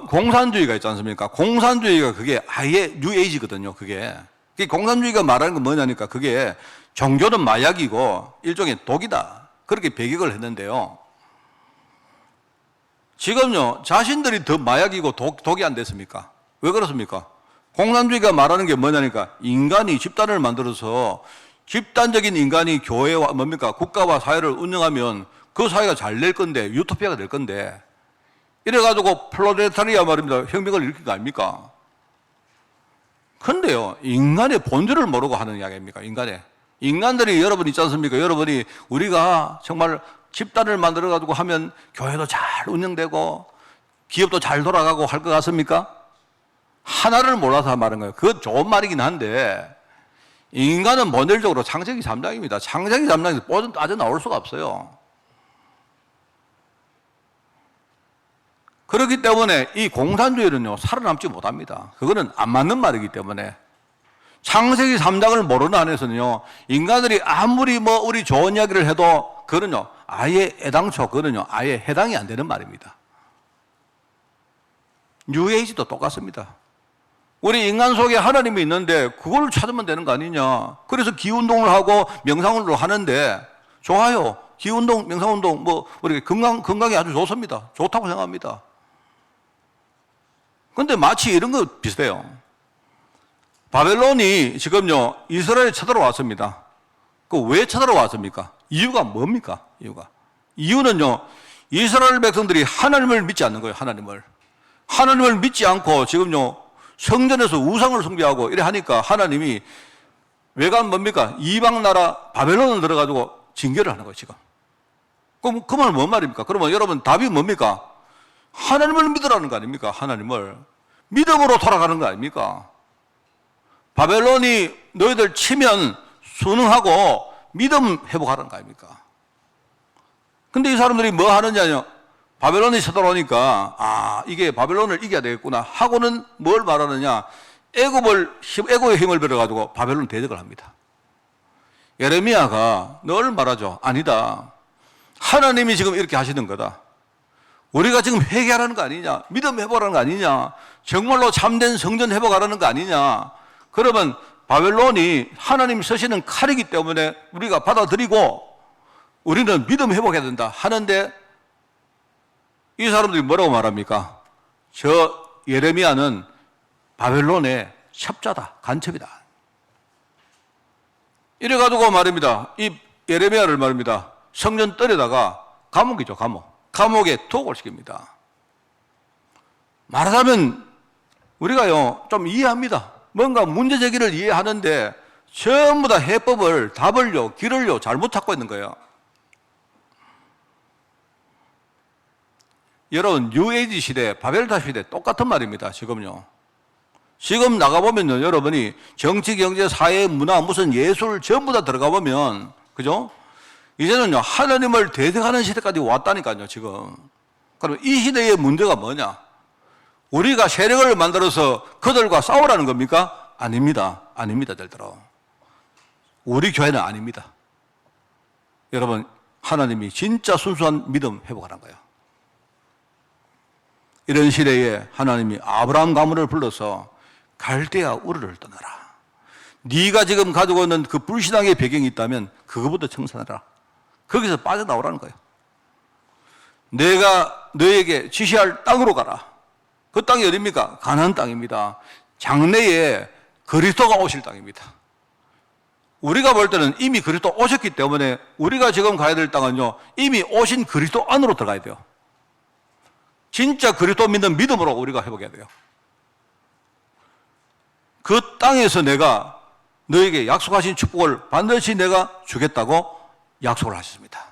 S1: 공산주의가 있지 않습니까? 공산주의가 그게 아예 뉴에이지거든요, 그게. 공산주의가 말하는 건 뭐냐니까 그게 종교는 마약이고 일종의 독이다. 그렇게 배격을 했는데요. 지금요, 자신들이 더 마약이고 독이 안 됐습니까? 왜 그렇습니까? 공산주의가 말하는 게 뭐냐니까 인간이 집단을 만들어서 집단적인 인간이 교회와 뭡니까? 국가와 사회를 운영하면 그 사회가 잘 될 건데 유토피아가 될 건데 이래가지고 플로레타리아 말입니다. 혁명을 일으킨 거 아닙니까? 근데요, 인간의 본질을 모르고 하는 이야기입니까? 인간들이 여러분 있지 않습니까? 여러분이 우리가 정말 집단을 만들어가지고 하면 교회도 잘 운영되고 기업도 잘 돌아가고 할 것 같습니까? 하나를 몰라서 말한 거예요. 그건 좋은 말이긴 한데 인간은 본질적으로 창세기 3장입니다. 창세기 3장에서 빠져나올 수가 없어요. 그렇기 때문에 이 공산주의는요, 살아남지 못합니다. 그거는 안 맞는 말이기 때문에. 창세기 3장을 모르는 안에서는요, 인간들이 아무리 우리 좋은 이야기를 해도, 그거는요, 아예 애당초, 그거는요, 아예 해당이 안 되는 말입니다. 뉴에이지도 똑같습니다. 우리 인간 속에 하나님이 있는데, 그걸 찾으면 되는 거 아니냐. 그래서 기운동을 하고 명상운동을 하는데, 좋아요. 기운동, 명상운동, 우리 건강에 아주 좋습니다. 좋다고 생각합니다. 근데 마치 이런 거 비슷해요. 바벨론이 지금요, 이스라엘에 쳐들어왔습니다. 그 왜 쳐들어왔습니까? 이유가 뭡니까? 이유는요, 이스라엘 백성들이 하나님을 믿지 않는 거예요, 하나님을 믿지 않고 지금요, 성전에서 우상을 숭배하고 이래 하니까 하나님이 왜간 뭡니까? 이방 나라 바벨론을 들어가지고 징계를 하는 거예요, 지금. 그럼 그 말은 뭔 말입니까? 그러면 여러분 답이 뭡니까? 하나님을 믿으라는 거 아닙니까? 하나님을. 믿음으로 돌아가는 거 아닙니까? 바벨론이 너희들 치면 순응하고 믿음 회복하라는 거 아닙니까? 근데 이 사람들이 뭐 하느냐요? 바벨론이 쳐들어오니까, 이게 바벨론을 이겨야 되겠구나 하고는 뭘 말하느냐? 애굽의 힘을 빌어가지고 바벨론 대적을 합니다. 예레미야가 늘 말하죠. 아니다. 하나님이 지금 이렇게 하시는 거다. 우리가 지금 회개하라는 거 아니냐? 믿음 회복하라는 거 아니냐? 정말로 참된 성전 회복하라는 거 아니냐? 그러면 바벨론이 하나님 쓰시는 칼이기 때문에 우리가 받아들이고 우리는 믿음 회복해야 된다 하는데 이 사람들이 뭐라고 말합니까? 저 예레미야는 바벨론의 첩자다, 간첩이다. 이래가지고 말입니다. 이 예레미야를 말입니다. 성전 뜰에다가 감옥이죠, 감옥에 투옥을 시킵니다. 말하자면 우리가요 좀 이해합니다. 뭔가 문제 제기를 이해하는데 전부 다 해법을, 답을요, 길을요 잘못 찾고 있는 거예요. 여러분 뉴에이지 시대, 바벨탑 시대 똑같은 말입니다. 지금요. 지금 나가보면요, 여러분이 정치, 경제, 사회, 문화, 무슨 예술 전부 다 들어가 보면, 그죠? 이제는요, 하나님을 대적하는 시대까지 왔다니까요, 지금. 그럼 이 시대의 문제가 뭐냐? 우리가 세력을 만들어서 그들과 싸우라는 겁니까? 아닙니다. 절대로. 우리 교회는 아닙니다. 여러분, 하나님이 진짜 순수한 믿음 회복하라는 거예요. 이런 시대에 하나님이 아브라함 가문을 불러서 갈대아 우르를 떠나라. 네가 지금 가지고 있는 그 불신앙의 배경이 있다면 그거부터 청산하라. 거기서 빠져나오라는 거예요. 내가 너에게 지시할 땅으로 가라. 그 땅이 어디입니까? 가나안 땅입니다. 장래에 그리스도가 오실 땅입니다. 우리가 볼 때는 이미 그리스도 오셨기 때문에 우리가 지금 가야 될 땅은요, 이미 오신 그리스도 안으로 들어가야 돼요. 진짜 그리스도 믿는 믿음으로 우리가 회복해야 돼요. 그 땅에서 내가 너에게 약속하신 축복을 반드시 내가 주겠다고 약속을 하셨습니다.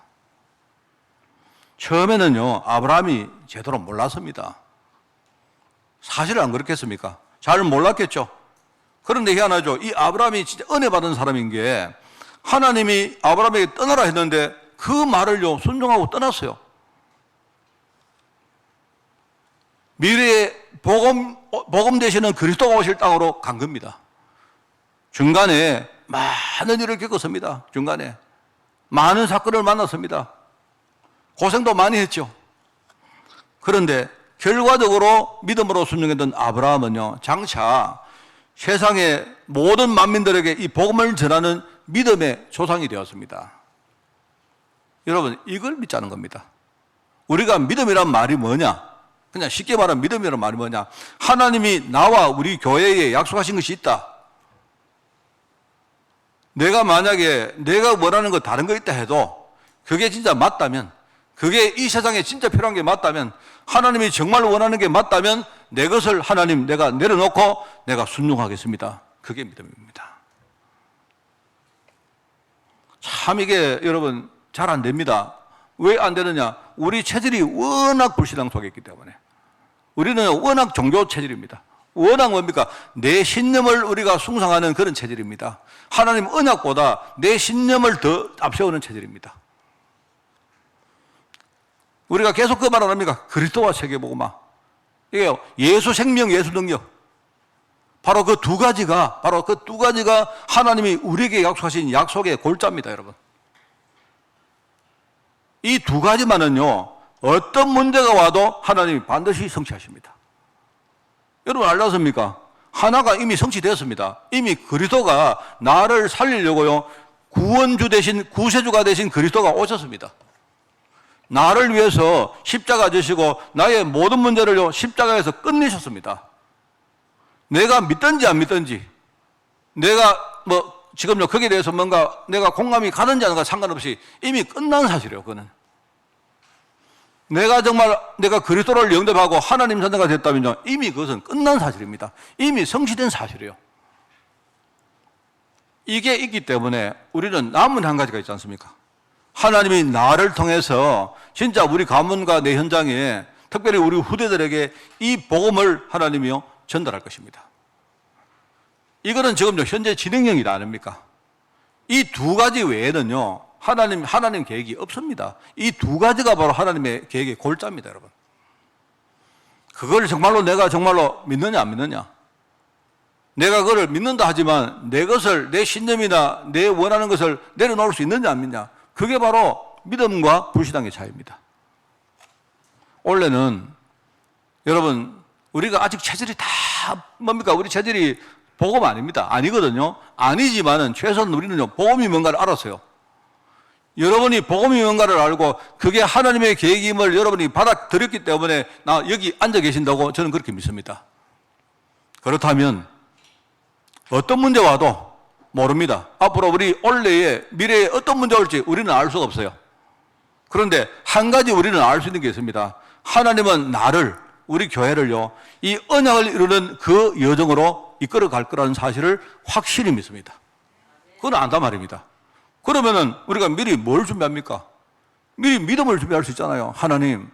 S1: 처음에는요, 아브라함이 제대로 몰랐습니다. 사실 안 그렇겠습니까? 잘 몰랐겠죠. 그런데 희한하죠. 이 아브라함이 진짜 은혜 받은 사람인 게 하나님이 아브라함에게 떠나라 했는데 그 말을요, 순종하고 떠났어요. 미래의 복음 되시는 그리스도가 오실 땅으로 간 겁니다. 중간에 많은 일을 겪었습니다. 중간에 많은 사건을 만났습니다. 고생도 많이 했죠. 그런데 결과적으로 믿음으로 순종했던 아브라함은요, 장차 세상의 모든 만민들에게 이 복음을 전하는 믿음의 조상이 되었습니다. 여러분, 이걸 믿자는 겁니다. 우리가 믿음이란 말이 뭐냐? 그냥 쉽게 말하면 믿음이란 말이 뭐냐? 하나님이 나와 우리 교회에 약속하신 것이 있다. 내가 만약에 내가 원하는 거 다른 거 있다 해도 그게 진짜 맞다면, 그게 이 세상에 진짜 필요한 게 맞다면, 하나님이 정말 원하는 게 맞다면 내 것을 하나님 내가 내려놓고 내가 순종하겠습니다. 그게 믿음입니다. 참 이게 여러분 잘 안 됩니다. 왜 안 되느냐? 우리 체질이 워낙 불신앙 속에 있기 때문에. 우리는 워낙 종교 체질입니다. 워낙 뭡니까? 내 신념을 우리가 숭상하는 그런 체질입니다. 하나님 언약보다 내 신념을 더 앞세우는 체질입니다. 우리가 계속 그 말 안 합니까? 그리스도와 세계복음화. 이게요, 예수 생명, 예수 능력. 바로 그 두 가지가 하나님이 우리에게 약속하신 약속의 골자입니다, 여러분. 이 두 가지만은요, 어떤 문제가 와도 하나님이 반드시 성취하십니다. 여러분 알았습니까? 하나가 이미 성취되었습니다. 이미 그리스도가 나를 살리려고요, 구원주 대신, 구세주가 되신 그리스도가 오셨습니다. 나를 위해서 십자가 지시고 나의 모든 문제를요, 십자가에서 끝내셨습니다. 내가 믿든지 안 믿든지, 내가 지금요, 거기에 대해서 뭔가 내가 공감이 가는지 안 가는지 상관없이 이미 끝난 사실이에요, 그거는. 내가 그리스도를 영접하고 하나님 자녀가 됐다면요, 이미 그것은 끝난 사실입니다. 이미 성취된 사실이에요. 이게 있기 때문에 우리는 남은 한 가지가 있지 않습니까? 하나님이 나를 통해서 진짜 우리 가문과 내 현장에, 특별히 우리 후대들에게 이 복음을 하나님이요, 전달할 것입니다. 이거는 지금 현재 진행형이라 아닙니까? 이 두 가지 외에는요, 하나님 계획이 없습니다. 이 두 가지가 바로 하나님의 계획의 골자입니다, 여러분. 그걸 정말로 내가 정말로 믿느냐, 안 믿느냐? 내가 그걸 믿는다 하지만 내 것을, 내 신념이나 내 원하는 것을 내려놓을 수 있느냐, 안 믿느냐? 그게 바로 믿음과 불신앙의 차이입니다. 원래는 여러분, 우리가 아직 체질이 다 뭡니까? 우리 체질이 복음 아닙니다. 아니거든요. 아니지만은 최소한 우리는요, 복음이 뭔가를 알았어요. 여러분이 복음이 뭔가를 알고 그게 하나님의 계획임을 여러분이 받아들였기 때문에 나 여기 앉아 계신다고 저는 그렇게 믿습니다. 그렇다면 어떤 문제 와도 모릅니다. 앞으로 우리 올해에 미래에 어떤 문제가 올지 우리는 알 수가 없어요. 그런데 한 가지 우리는 알 수 있는 게 있습니다. 하나님은 나를, 우리 교회를요, 이 언약을 이루는 그 여정으로 이끌어 갈 거라는 사실을 확실히 믿습니다. 그건 안단 말입니다. 그러면은 우리가 미리 뭘 준비합니까? 미리 믿음을 준비할 수 있잖아요. 하나님,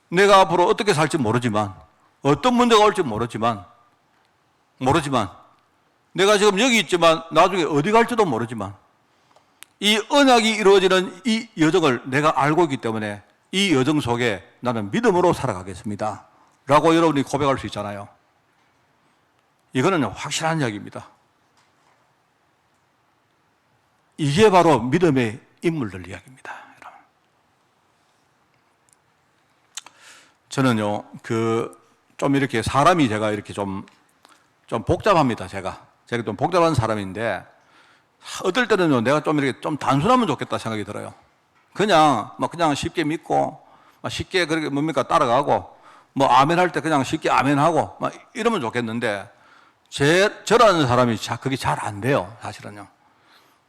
S1: 내가 앞으로 어떻게 살지 모르지만, 어떤 문제가 올지 모르지만, 내가 지금 여기 있지만 나중에 어디 갈지도 모르지만, 이 언약이 이루어지는 이 여정을 내가 알고 있기 때문에 이 여정 속에 나는 믿음으로 살아가겠습니다. 라고 여러분이 고백할 수 있잖아요. 이거는 확실한 이야기입니다. 이게 바로 믿음의 인물들 이야기입니다. 여러분. 저는요, 좀 이렇게 사람이 제가 이렇게 좀 복잡합니다. 제가 좀 복잡한 사람인데, 어떨 때는요, 내가 좀 이렇게 좀 단순하면 좋겠다 생각이 들어요. 그냥 쉽게 믿고, 쉽게 그렇게 뭡니까, 따라가고, 아멘 할 때 그냥 쉽게 아멘하고, 이러면 좋겠는데, 저라는 사람이 그게 잘 안 돼요, 사실은요.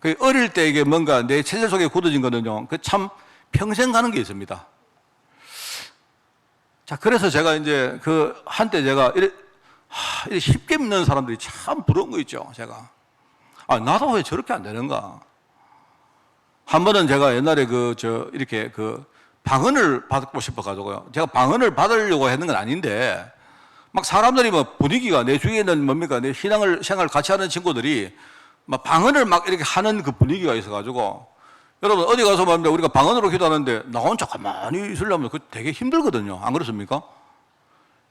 S1: 그 어릴 때 이게 뭔가 내 체질 속에 굳어진 거는요, 그 참 평생 가는 게 있습니다. 자, 그래서 제가 이제 그 한때 제가 이렇게 쉽게 믿는 사람들이 참 부러운 거 있죠, 제가. 아, 나도 왜 저렇게 안 되는가? 한 번은 제가 옛날에 이렇게 방언을 받고 싶어가지고요. 제가 방언을 받으려고 했는 건 아닌데, 막 사람들이 뭐 분위기가 내 주위에 있는 뭡니까? 내 생활 같이 하는 친구들이 막 방언을 막 이렇게 하는 그 분위기가 있어가지고, 여러분 어디 가서 말입니다. 우리가 방언으로 기도하는데 나 혼자 가만히 있으려면 그 되게 힘들거든요. 안 그렇습니까?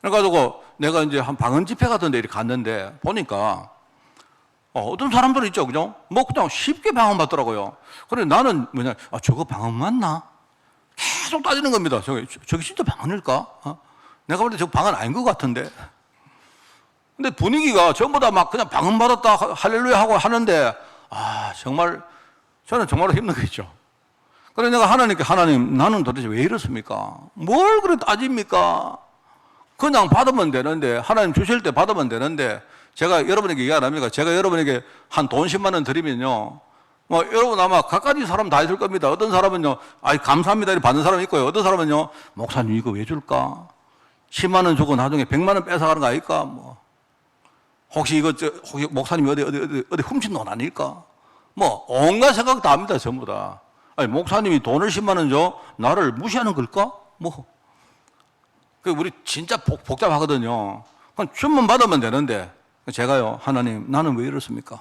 S1: 그래가지고 내가 이제 한 방언 집회 같은 데 이렇게 갔는데 보니까 어떤 사람들은 있죠, 그죠? 뭐 그냥 쉽게 방언 받더라고요. 그래 나는 저거 방언 맞나? 계속 따지는 겁니다. 저게 진짜 방언일까? 내가 볼 때 저거 방언 아닌 것 같은데. 근데 분위기가 전부 다 막 그냥 방언 받았다 할렐루야 하고 하는데 정말 저는 정말로 힘든 거 있죠. 그래서 내가 하나님 나는 도대체 왜 이렇습니까? 뭘 그래 따집니까? 그냥 받으면 되는데 하나님 주실 때 받으면 되는데 제가 여러분에게 얘기 안 합니까? 제가 여러분에게 한 돈 10만 원 드리면요, 뭐 여러분 아마 각가지 사람 다 있을 겁니다. 어떤 사람은요, 감사합니다 이렇게 받는 사람이 있고요. 어떤 사람은요, 목사님 이거 왜 줄까? 10만 원 주고 나중에 100만 원 뺏어가는 거 아닐까? 뭐 혹시 혹시 목사님이 어디 훔친 돈 아닐까? 뭐 온갖 생각 다 합니다, 전부 다. 아니 목사님이 돈을 10만 원 줘? 나를 무시하는 걸까? 뭐 우리 진짜 복잡하거든요. 그냥 주문 받으면 되는데 제가요, 하나님 나는 왜 이렇습니까?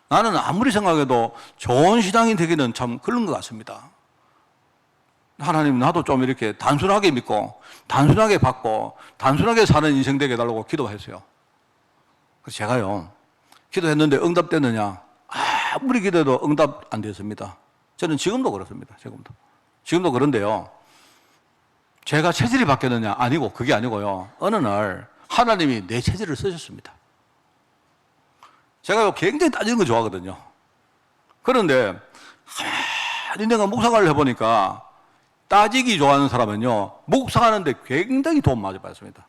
S1: 나는 아무리 생각해도 좋은 신앙이 되기는 참 그런 것 같습니다. 하나님 나도 좀 이렇게 단순하게 믿고 단순하게 받고 단순하게 사는 인생 되게 해달라고 기도했어요. 그래서 제가요, 기도했는데 응답됐느냐? 아무리 기도해도 응답 안 됐습니다. 저는 지금도 그렇습니다. 지금도 그런데요, 제가 체질이 바뀌었느냐? 아니고 그게 아니고요, 어느 날 하나님이 내 체질을 쓰셨습니다. 제가 굉장히 따지는 거 좋아하거든요. 그런데 가만히 내가 묵상을 해보니까 따지기 좋아하는 사람은요, 묵상하는데 굉장히 도움 많이 받습니다.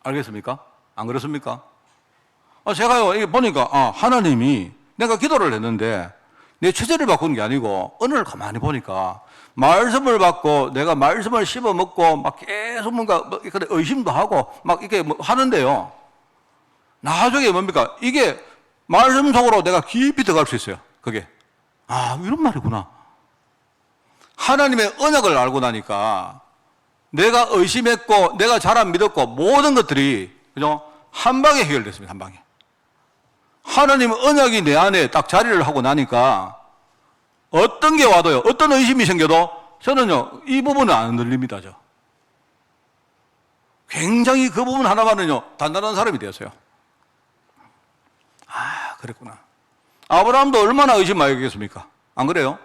S1: 알겠습니까? 안 그렇습니까? 제가요, 이게 보니까, 하나님이 내가 기도를 했는데 내 체질을 바꾸는 게 아니고 어느 날 가만히 보니까 말씀을 받고 내가 말씀을 씹어 먹고 막 계속 뭔가 의심도 하고 막 이렇게 하는데요, 나중에 뭡니까? 이게 말씀 속으로 내가 깊이 들어갈 수 있어요. 그게. 이런 말이구나. 하나님의 언약을 알고 나니까 내가 의심했고 내가 잘 안 믿었고 모든 것들이 그죠? 한 방에 해결됐습니다. 한 방에. 하나님 언약이 내 안에 딱 자리를 하고 나니까 어떤 게 와도요, 어떤 의심이 생겨도 저는요, 이 부분은 안 흔들립니다. 굉장히 그 부분 하나만은요, 단단한 사람이 되었어요. 그랬구나. 아브라함도 얼마나 의심 많이 했겠습니까? 안 그래요?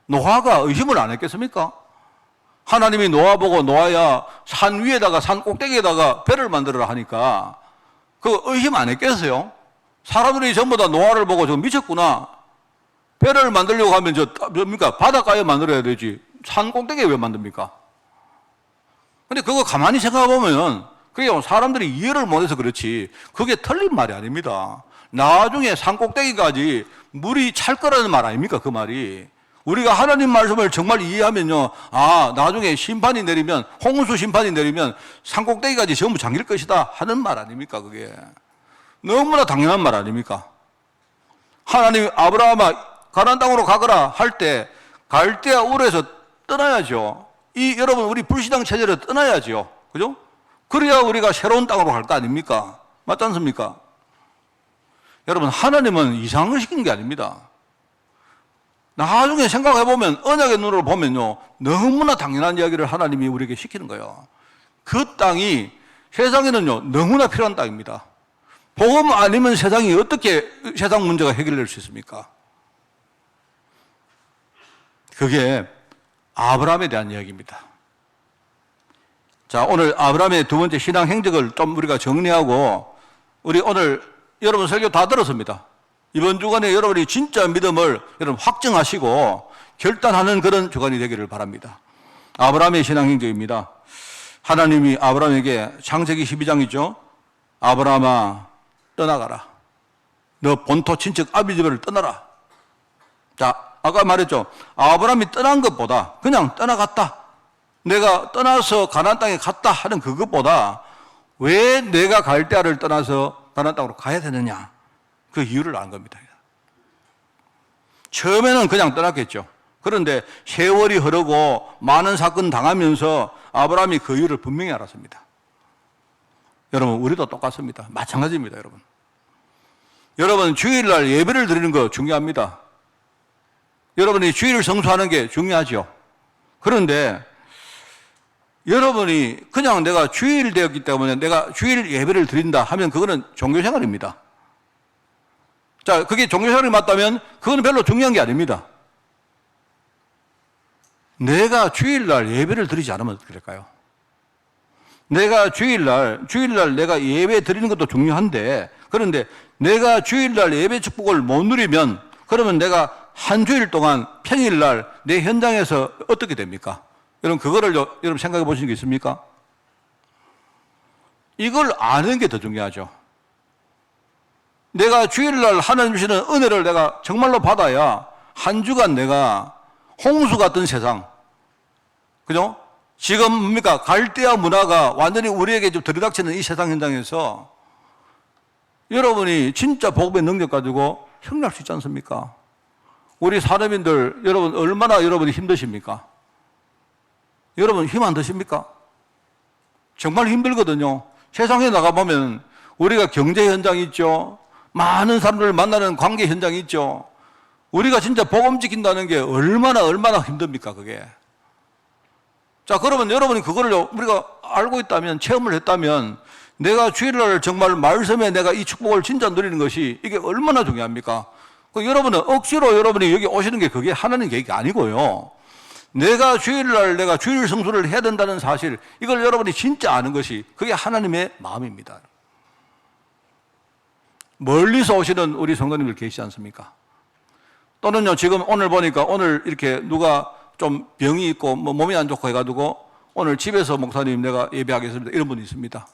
S1: 노아가 의심을 안 했겠습니까? 하나님이 노아 보고 노아야 산 위에다가 산 꼭대기에다가 배를 만들어라 하니까 그 의심 안 했겠어요? 사람들이 전부 다 노아를 보고 저 미쳤구나. 배를 만들려고 하면 뭡니까? 바닷가에 만들어야 되지. 산 꼭대기에 왜 만듭니까? 근데 그거 가만히 생각해 보면 그게 사람들이 이해를 못해서 그렇지 그게 틀린 말이 아닙니다. 나중에 산 꼭대기까지 물이 찰 거라는 말 아닙니까? 그 말이. 우리가 하나님 말씀을 정말 이해하면요, 나중에 심판이 내리면, 홍수 심판이 내리면 산 꼭대기까지 전부 잠길 것이다 하는 말 아닙니까? 그게 너무나 당연한 말 아닙니까? 하나님이 아브라함아 가나안 땅으로 가거라 할 때 갈대아 우르에서 떠나야죠. 여러분 우리 불신앙 체제를 떠나야죠. 그죠? 그래야 우리가 새로운 땅으로 갈 거 아닙니까? 맞지 않습니까? 여러분 하나님은 이상한 걸 시키는 게 아닙니다. 나중에 생각해보면 언약의 눈으로 보면요, 너무나 당연한 이야기를 하나님이 우리에게 시키는 거예요. 그 땅이 세상에는요 너무나 필요한 땅입니다. 복음 아니면 세상이 어떻게 세상 문제가 해결될 수 있습니까? 그게 아브라함에 대한 이야기입니다. 자, 오늘 아브라함의 두 번째 신앙 행적을 좀 우리가 정리하고, 우리 오늘 여러분 설교 다 들었습니다. 이번 주간에 여러분이 진짜 믿음을 여러분 확증하시고 결단하는 그런 주간이 되기를 바랍니다. 아브라함의 신앙 행적입니다. 하나님이 아브라함에게 창세기 12장이죠. 아브라함아 떠나가라. 너 본토 친척 아비 집을 떠나라. 자, 아까 말했죠. 아브라함이 떠난 것보다 그냥 떠나갔다. 내가 떠나서 가나안 땅에 갔다 하는 그것보다 왜 내가 갈대아를 떠나서 가나안 땅으로 가야 되느냐. 그 이유를 안 겁니다. 처음에는 그냥 떠났겠죠. 그런데 세월이 흐르고 많은 사건 당하면서 아브라함이 그 이유를 분명히 알았습니다. 여러분, 우리도 똑같습니다. 마찬가지입니다, 여러분. 여러분, 주일날 예배를 드리는 거 중요합니다. 여러분이 주일을 성수하는 게 중요하죠. 그런데 여러분이 그냥 내가 주일 되었기 때문에 내가 주일 예배를 드린다 하면 그거는 종교생활입니다. 자, 그게 종교생활이 맞다면 그거는 별로 중요한 게 아닙니다. 내가 주일날 예배를 드리지 않으면 어떻게 될까요? 내가 주일날 내가 예배 드리는 것도 중요한데, 그런데 내가 주일날 예배 축복을 못 누리면 그러면 내가 한 주일 동안 평일날 내 현장에서 어떻게 됩니까? 여러분, 그거를 여러분 생각해 보신 게 있습니까? 이걸 아는 게 더 중요하죠. 내가 주일날 하나님 주시는 은혜를 내가 정말로 받아야 한 주간 내가 홍수 같은 세상, 그죠? 지금 뭡니까? 갈대아 문화가 완전히 우리에게 좀 들이닥치는 이 세상 현장에서 여러분이 진짜 복음의 능력 가지고 형통할 수 있지 않습니까? 우리 사람인들 여러분 얼마나 여러분이 힘드십니까? 여러분 힘 안 드십니까? 정말 힘들거든요. 세상에 나가보면 우리가 경제 현장이 있죠. 많은 사람들을 만나는 관계 현장이 있죠. 우리가 진짜 복음 지킨다는 게 얼마나 힘듭니까, 그게. 자, 그러면 여러분이 그거를 우리가 알고 있다면, 체험을 했다면, 내가 주일날 정말 말씀에 내가 이 축복을 진짜 누리는 것이 이게 얼마나 중요합니까? 여러분은 억지로 여러분이 여기 오시는 게 그게 하나님 계획이 아니고요. 내가 주일날 내가 주일 성수를 해야 된다는 사실, 이걸 여러분이 진짜 아는 것이 그게 하나님의 마음입니다. 멀리서 오시는 우리 성도님들 계시지 않습니까? 또는요, 지금 오늘 보니까 오늘 이렇게 누가 좀 병이 있고 뭐 몸이 안 좋고 해가지고 오늘 집에서 목사님 내가 예배하겠습니다. 이런 분이 있습니다.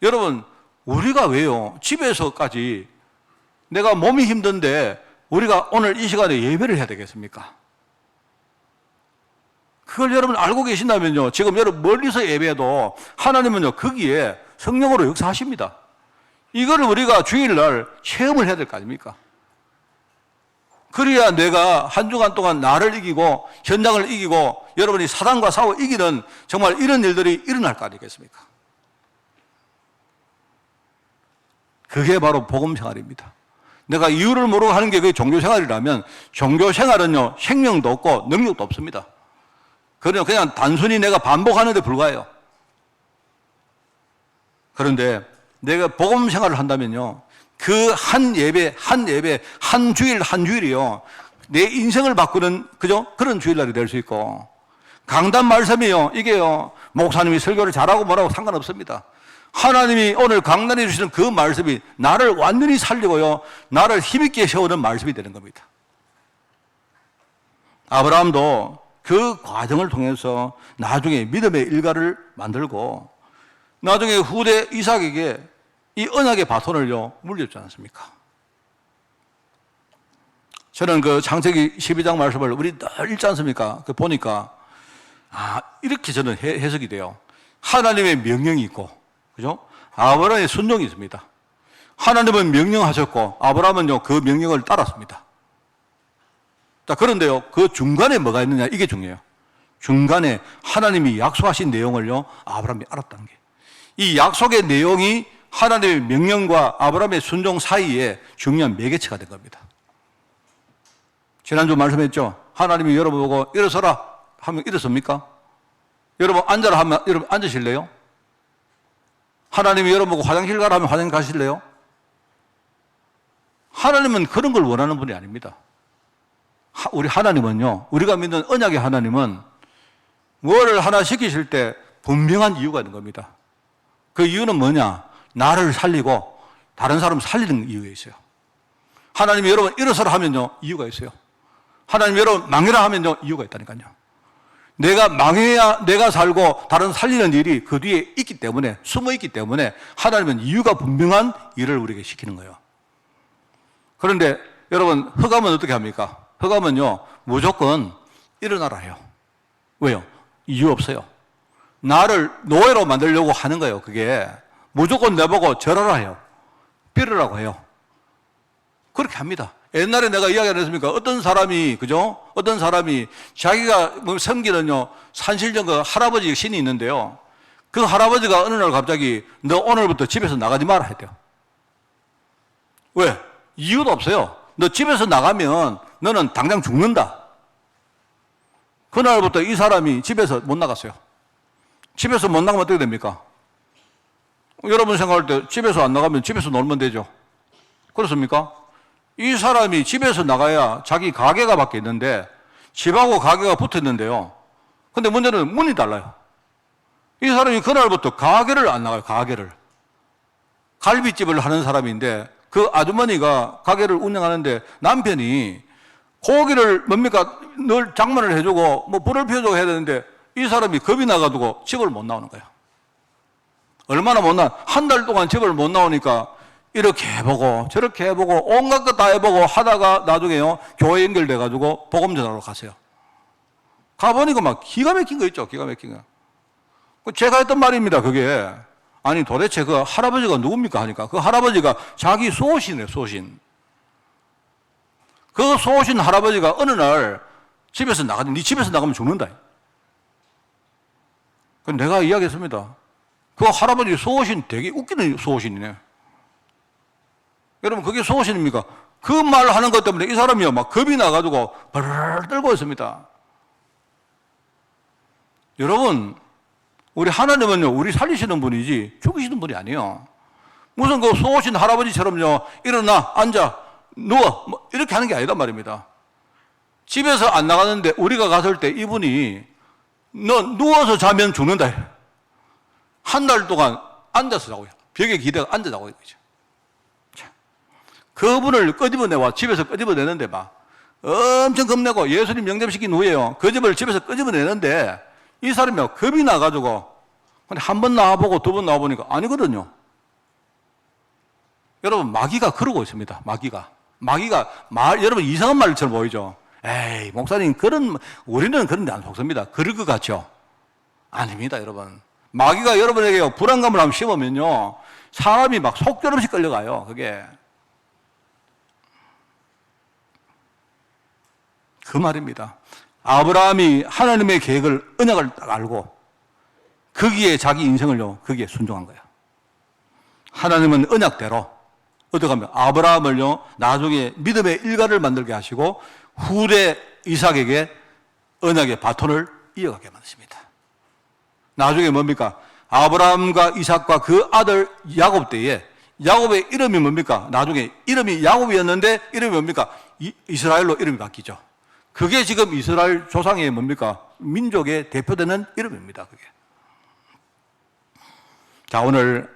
S1: 여러분, 우리가 왜요? 집에서까지 내가 몸이 힘든데 우리가 오늘 이 시간에 예배를 해야 되겠습니까? 그걸 여러분 알고 계신다면요, 지금 여러분 멀리서 예배해도 하나님은요, 거기에 성령으로 역사하십니다. 이거를 우리가 주일날 체험을 해야 될 거 아닙니까? 그래야 내가 한 주간 동안 나를 이기고 현장을 이기고 여러분이 사단과 싸워 이기는 정말 이런 일들이 일어날 거 아니겠습니까? 그게 바로 복음 생활입니다. 내가 이유를 모르고 하는 게 그게 종교 생활이라면 종교 생활은요, 생명도 없고 능력도 없습니다. 그냥 단순히 내가 반복하는 데 불과해요. 그런데 내가 복음 생활을 한다면요, 그 한 예배, 한 주일이요, 내 인생을 바꾸는, 그죠? 그런 주일날이 될 수 있고, 강단 말씀이요, 이게요, 목사님이 설교를 잘하고 뭐라고 상관없습니다. 하나님이 오늘 강단해 주시는 그 말씀이 나를 완전히 살리고요, 나를 힘있게 세우는 말씀이 되는 겁니다. 아브라함도 그 과정을 통해서 나중에 믿음의 일가를 만들고, 나중에 후대 이삭에게 이 언약의 바톤을요, 물렸지 않습니까? 저는 그 창세기 12장 말씀을 우리 늘 읽지 않습니까? 그 보니까, 이렇게 저는 해석이 돼요. 하나님의 명령이 있고, 그죠? 아브라함의 순종이 있습니다. 하나님은 명령하셨고, 아브라함은요, 그 명령을 따랐습니다. 자, 그런데요, 그 중간에 뭐가 있느냐, 이게 중요해요. 중간에 하나님이 약속하신 내용을요, 아브라함이 알았다는 게. 이 약속의 내용이 하나님의 명령과 아브라함의 순종 사이에 중요한 매개체가 된 겁니다. 지난주 말씀했죠? 하나님이 여러분 보고 일어서라 하면 일어섭니까? 여러분 앉아라 하면 여러분 앉으실래요? 하나님이 여러분 보고 화장실 가라 하면 화장실 가실래요? 하나님은 그런 걸 원하는 분이 아닙니다. 우리 하나님은요, 우리가 믿는 언약의 하나님은 뭐를 하나 시키실 때 분명한 이유가 있는 겁니다. 그 이유는 뭐냐? 나를 살리고 다른 사람 살리는 이유가 있어요. 하나님이 여러분 일어서라 하면요, 이유가 있어요. 하나님이 여러분 망해라 하면요, 이유가 있다니까요. 내가 망해야 내가 살고 다른 살리는 일이 그 뒤에 있기 때문에, 숨어 있기 때문에 하나님은 이유가 분명한 일을 우리에게 시키는 거예요. 그런데 여러분, 흑암은 어떻게 합니까? 흑암은요, 무조건 일어나라 해요. 왜요? 이유 없어요. 나를 노예로 만들려고 하는 거예요, 그게. 무조건 내보고 절하라 해요. 빌으라고 해요. 그렇게 합니다. 옛날에 내가 이야기 안 했습니까? 어떤 사람이, 그죠? 어떤 사람이 자기가 섬기는요, 산신령 그 할아버지 신이 있는데요. 그 할아버지가 어느 날 갑자기 너 오늘부터 집에서 나가지 마라 했대요. 왜? 이유도 없어요. 너 집에서 나가면 너는 당장 죽는다. 그날부터 이 사람이 집에서 못 나갔어요. 집에서 못 나가면 어떻게 됩니까? 여러분 생각할 때 집에서 안 나가면 집에서 놀면 되죠. 그렇습니까? 이 사람이 집에서 나가야 자기 가게가 밖에 있는데 집하고 가게가 붙어 있는데요. 근데 문제는 문이 달라요. 이 사람이 그날부터 가게를 안 나가요. 가게를. 갈비집을 하는 사람인데 그 아주머니가 가게를 운영하는데 남편이 고기를 뭡니까 늘 장만을 해주고 뭐 불을 피워주고 해야 되는데 이 사람이 겁이 나가지고 집을 못 나오는 거예요. 얼마나 못 나? 한 달 동안 집을 못 나오니까 이렇게 해보고 저렇게 해보고 온갖 것 다 해보고 하다가 나중에요 교회 연결돼가지고 복음 전하러 갔어요. 가보니까 막 기가 막힌 거 있죠. 기가 막힌 거. 제가 했던 말입니다. 그게 아니 도대체 그 할아버지가 누굽니까 하니까 그 할아버지가 자기 소신이에요. 소신. 그 소신 할아버지가 어느 날 집에서 나가더니 네 집에서 나가면 죽는다. 내가 이야기했습니다. 그 할아버지 소신 되게 웃기는 소신이네. 여러분 그게 소신입니까? 그 말 하는 것 때문에 이 사람이요 막 겁이 나가지고 벌벌 떨고 있습니다. 여러분 우리 하나님은요 우리 살리시는 분이지 죽이시는 분이 아니에요. 무슨 그 소신 할아버지처럼요 일어나 앉아 누워 뭐 이렇게 하는 게 아니단 말입니다. 집에서 안 나가는데 우리가 갔을 때 이분이 너 누워서 자면 죽는다. 한 달 동안 앉아서 자고요. 벽에 기대가 앉아 자고 있는 거죠. 그분을 끄집어내와 집에서 끄집어내는데 막 엄청 겁내고 예수님 영접시킨 후에요. 그 집을 집에서 끄집어내는데 이 사람이 겁이 나가지고 한 번 나와보고 두 번 나와보니까 아니거든요. 여러분 마귀가 그러고 있습니다. 마귀가 여러분 이상한 말처럼 보이죠. 에이 목사님 우리는 그런 데 안 속습니다. 그럴 것 같죠? 아닙니다. 여러분 마귀가 여러분에게 불안감을 한번 심으면요 사람이 막 속절없이 끌려가요. 그게 그 말입니다. 아브라함이 하나님의 계획을 언약을 딱 알고 거기에 자기 인생을요 거기에 순종한 거예요. 하나님은 언약대로 어떻게 하면 아브라함을요 나중에 믿음의 일가를 만들게 하시고 후대 이삭에게 언약의 바톤을 이어가게 만드십니다. 나중에 뭡니까? 아브라함과 이삭과 그 아들 야곱 때에 야곱의 이름이 뭡니까? 나중에 이름이 야곱이었는데 이름이 뭡니까? 이스라엘로 이름이 바뀌죠. 그게 지금 이스라엘 조상의 뭡니까? 민족의 대표되는 이름입니다. 그게. 자, 오늘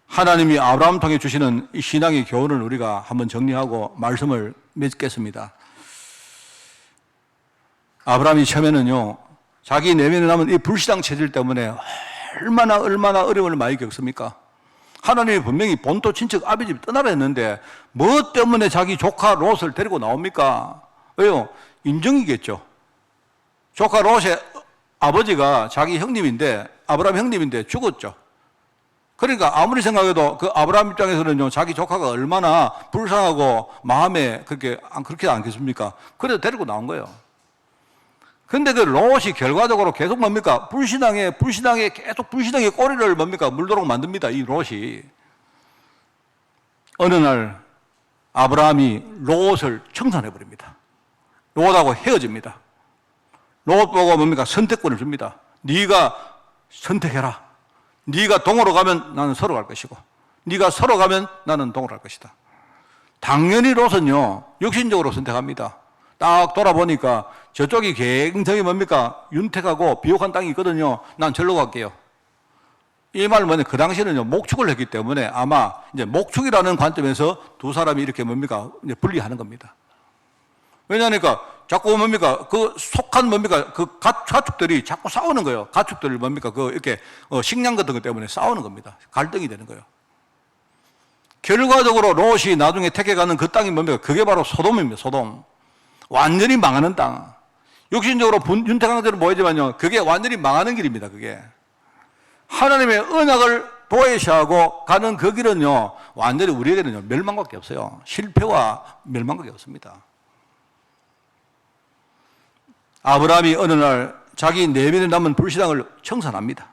S1: 하나님이 아브라함 통해 주시는 이 신앙의 교훈을 우리가 한번 정리하고 말씀을 맺겠습니다. 아브라함이 처음에는요, 자기 내면에 남은 이 불신앙 체질 때문에 얼마나 어려움을 많이 겪습니까? 하나님이 분명히 본토 친척 아버지 떠나라 했는데 뭐 때문에 자기 조카 롯을 데리고 나옵니까? 왜요? 인정이겠죠. 조카 롯의 아버지가 자기 형님인데 아브라함 형님인데 죽었죠. 그러니까 아무리 생각해도 그 아브라함 입장에서는요 자기 조카가 얼마나 불쌍하고 마음에 그렇게 않겠습니까? 그래서 데리고 나온 거예요. 근데 그 롯이 결과적으로 계속 뭡니까? 불신앙에 계속 불신앙의 꼬리를 뭡니까? 물도록 만듭니다. 이 롯이. 어느 날 아브라함이 롯을 청산해버립니다. 롯하고 헤어집니다. 롯 보고 뭡니까? 선택권을 줍니다. 네가 선택해라. 네가 동으로 가면 나는 서로 갈 것이고 네가 서로 가면 나는 동으로 갈 것이다. 당연히 롯은요 육신적으로 선택합니다. 딱 돌아보니까 저쪽이 굉장히 뭡니까? 윤택하고 비옥한 땅이 있거든요. 난 절로 갈게요. 이 말은 뭐냐? 그 당시에는요 목축을 했기 때문에 아마 이제 목축이라는 관점에서 두 사람이 이렇게 뭡니까? 이제 분리하는 겁니다. 왜냐하니까 자꾸 뭡니까? 그 속한 뭡니까? 그 가축들이 자꾸 싸우는 거예요. 가축들 뭡니까? 그 이렇게 식량 같은 것 때문에 싸우는 겁니다. 갈등이 되는 거예요. 결과적으로 롯이 나중에 택해가는 그 땅이 뭡니까? 그게 바로 소돔입니다. 소돔. 완전히 망하는 땅. 육신적으로 윤택강대로 보이지만요, 그게 완전히 망하는 길입니다. 그게 하나님의 언약을 도외시하고 가는 그 길은요, 완전히 우리에게는요 멸망밖에 없어요. 실패와 멸망밖에 없습니다. 아브라함이 어느 날 자기 내면에 남은 불신앙을 청산합니다.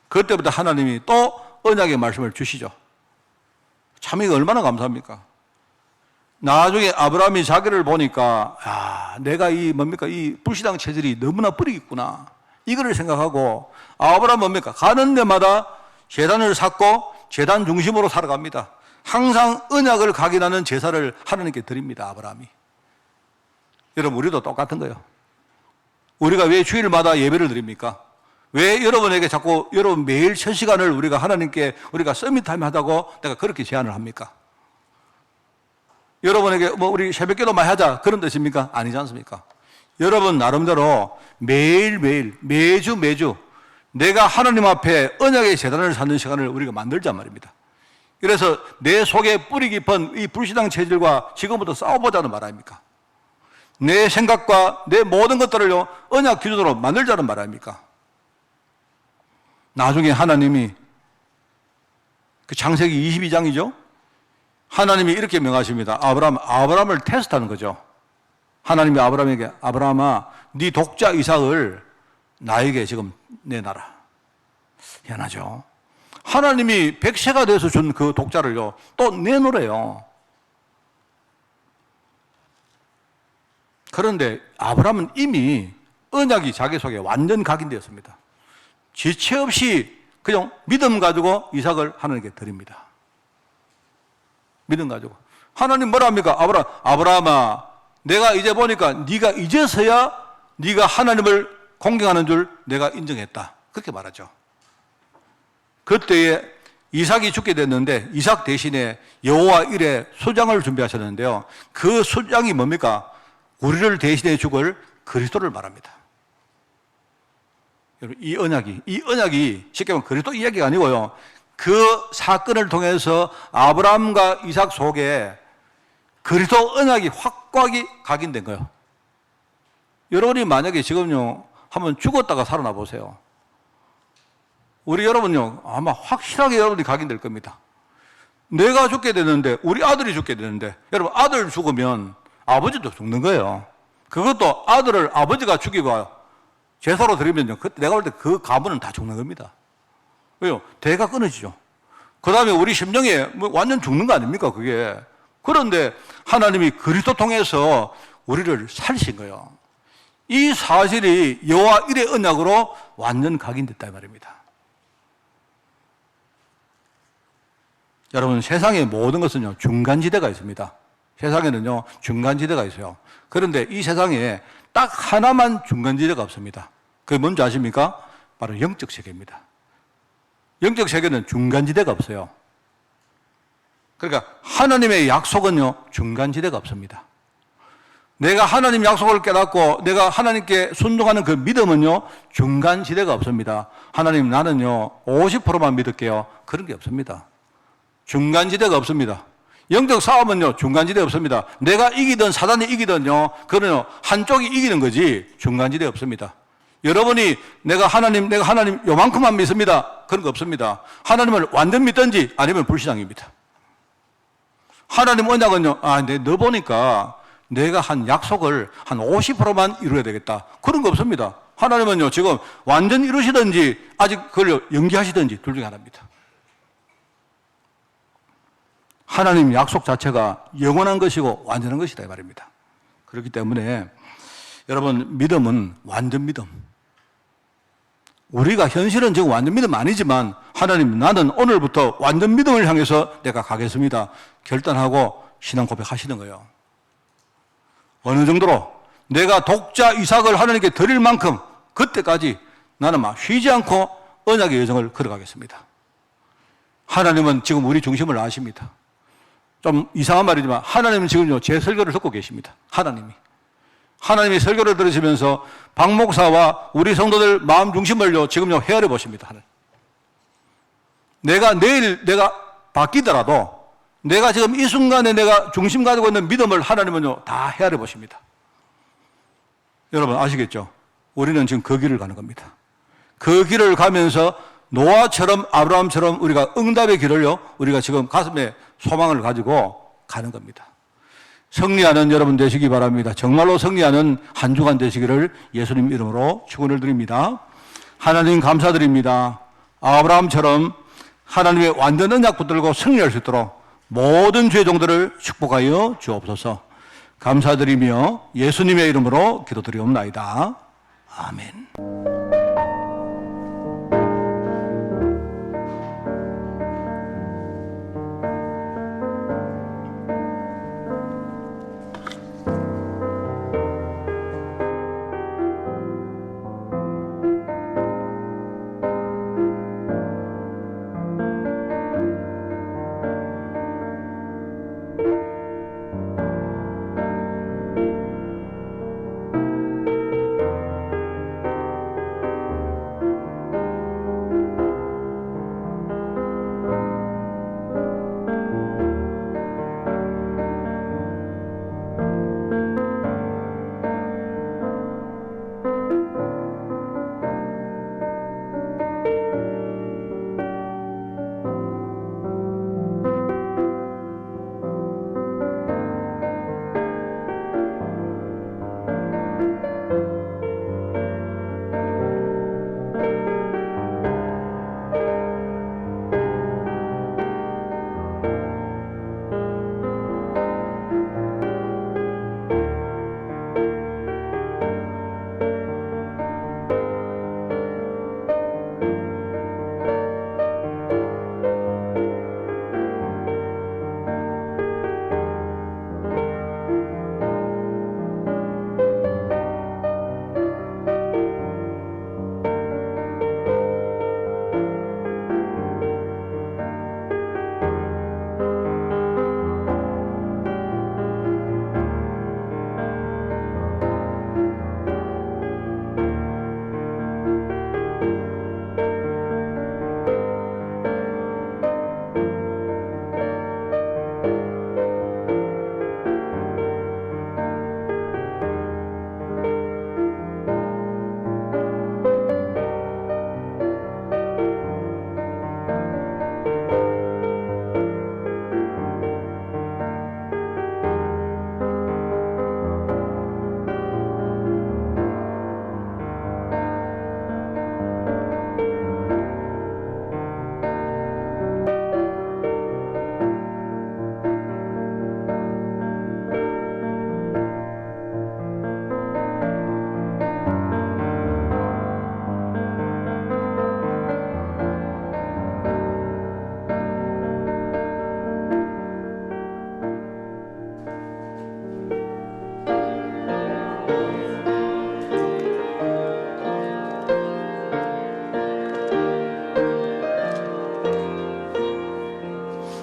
S1: 그때부터 하나님이 또 언약의 말씀을 주시죠. 참 이거 얼마나 감사합니까? 나중에 아브라함이 자기를 보니까, 내가 이 불신앙 체질이 너무나 뿌리겠구나, 이거를 생각하고 아브라함은 뭡니까? 가는 데마다 제단을 쌓고 제단 중심으로 살아갑니다. 항상 언약을 각인하는 제사를 하나님께 드립니다. 아브라함이. 여러분, 우리도 똑같은 거예요. 우리가 왜 주일마다 예배를 드립니까? 왜 여러분에게 자꾸 여러분 매일 1000시간을 우리가 하나님께 우리가 서밋타임 하자고 내가 그렇게 제안을 합니까? 여러분에게 우리 새벽기도 많이 하자 그런 뜻입니까? 아니지 않습니까? 여러분 나름대로 매일매일 매주 내가 하나님 앞에 언약의 제단을 쌓는 시간을 우리가 만들자 말입니다. 그래서 내 속에 뿌리 깊은 이 불신앙 체질과 지금부터 싸워보자는 말 아닙니까? 내 생각과 내 모든 것들을요 언약 기준으로 만들자는 말 아닙니까? 나중에 하나님이 그 창세기 22장이죠. 하나님이 이렇게 명하십니다. 아브라함을 테스트하는 거죠. 하나님이 아브라함에게, 아브라함아, 네 독자 이삭을 나에게 지금 내놔라. 희한하죠. 하나님이 100세가 돼서 준 그 독자를요 또 내놓으래요. 그런데 아브라함은 이미 언약이 자기 속에 완전 각인되었습니다. 지체 없이 그냥 믿음 가지고 이삭을 하나님께 드립니다. 믿음 가지고. 하나님 뭐라 합니까? 아브라함아, 내가 이제 보니까 네가 이제서야 네가 하나님을 공경하는 줄 내가 인정했다. 그렇게 말하죠. 그때에 이삭이 죽게 됐는데 이삭 대신에 여호와 일에 수장을 준비하셨는데요. 그 수장이 뭡니까? 우리를 대신해 죽을 그리스도를 말합니다. 여러분, 이 언약이 쉽게 말하면 그리스도 이야기가 아니고요. 그 사건을 통해서 아브라함과 이삭 속에 그리스도 언약이 확고하게 각인된 거예요. 여러분이 만약에 지금요 한번 죽었다가 살아나 보세요. 우리 여러분요 아마 확실하게 여러분이 각인될 겁니다. 내가 죽게 되는데, 우리 아들이 죽게 되는데, 여러분 아들 죽으면 아버지도 죽는 거예요. 그것도 아들을 아버지가 죽이고 제사로 드리면요, 그때 내가 볼 때 그 가문은 다 죽는 겁니다. 왜요? 대가 끊어지죠. 그 다음에 우리 심령에 완전 죽는 거 아닙니까, 그게. 그런데 하나님이 그리스도 통해서 우리를 살리신 거예요. 이 사실이 여호와 일의 언약으로 완전 각인됐다 이 말입니다. 여러분, 세상의 모든 것은요 중간지대가 있습니다. 세상에는요 중간지대가 있어요. 그런데 이 세상에 딱 하나만 중간지대가 없습니다. 그게 뭔지 아십니까? 바로 영적 세계입니다. 영적 세계는 중간지대가 없어요. 그러니까 하나님의 약속은요 중간지대가 없습니다. 내가 하나님 약속을 깨닫고 내가 하나님께 순종하는 그 믿음은요 중간지대가 없습니다. 하나님, 나는요 50%만 믿을게요, 그런 게 없습니다. 중간지대가 없습니다. 영적 싸움은요 중간지대 없습니다. 내가 이기든 사단이 이기든요 그거는요 한쪽이 이기는 거지 중간지대 없습니다. 여러분이 내가 하나님 요만큼만 믿습니다, 그런 거 없습니다. 하나님을 완전 믿든지 아니면 불신앙입니다. 하나님 언약은요, 너 보니까 내가 한 약속을 한 50%만 이루어야 되겠다, 그런 거 없습니다. 하나님은요 지금 완전 이루시든지 아직 그걸 연기하시든지 둘 중에 하나입니다. 하나님 약속 자체가 영원한 것이고 완전한 것이다 이 말입니다. 그렇기 때문에 여러분, 믿음은 완전 믿음. 우리가 현실은 지금 완전 믿음 아니지만 하나님, 나는 오늘부터 완전 믿음을 향해서 내가 가겠습니다, 결단하고 신앙 고백하시는 거예요. 어느 정도로 내가 독자 이삭을 하나님께 드릴 만큼 그때까지 나는 막 쉬지 않고 언약의 여정을 걸어가겠습니다. 하나님은 지금 우리 중심을 아십니다. 좀 이상한 말이지만 하나님은 지금요 제 설교를 듣고 계십니다. 하나님이 설교를 들으시면서 박 목사와 우리 성도들 마음 중심을요 지금요 헤아려 보십니다. 내가 내일 바뀌더라도 내가 지금 이 순간에 내가 중심 가지고 있는 믿음을 하나님은요 다 헤아려 보십니다. 여러분 아시겠죠? 우리는 지금 그 길을 가는 겁니다. 그 길을 가면서 노아처럼 아브라함처럼 우리가 응답의 길을요 우리가 지금 가슴에 소망을 가지고 가는 겁니다. 승리하는 여러분 되시기 바랍니다. 정말로 승리하는 한 주간 되시기를 예수님 이름으로 축원을 드립니다. 하나님 감사드립니다. 아브라함처럼 하나님의 완전 언약 붙들고 승리할 수 있도록 모든 죄종들을 축복하여 주옵소서. 감사드리며 예수님의 이름으로 기도드리옵나이다. 아멘.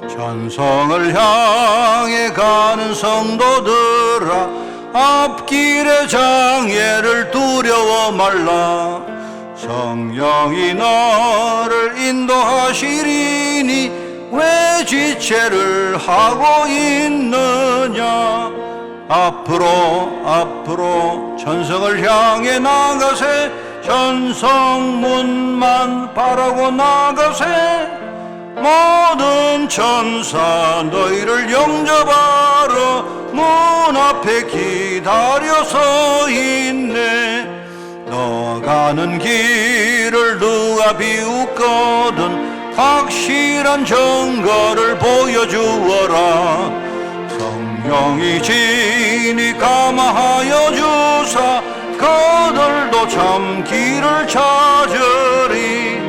S1: 천성을 향해 가는 성도들아, 앞길의 장애를 두려워 말라. 성령이 너를 인도하시리니 왜 지체를 하고 있느냐. 앞으로 천성을 향해 나가세. 천성문만 바라고 나가세. 모든 천사 너희를 영접하러 문 앞에 기다려 서 있네. 너 가는 길을 누가 비웃거든 확실한 증거를 보여주어라. 성령이 진히 감화하여 주사 그들도 참 길을 찾으리.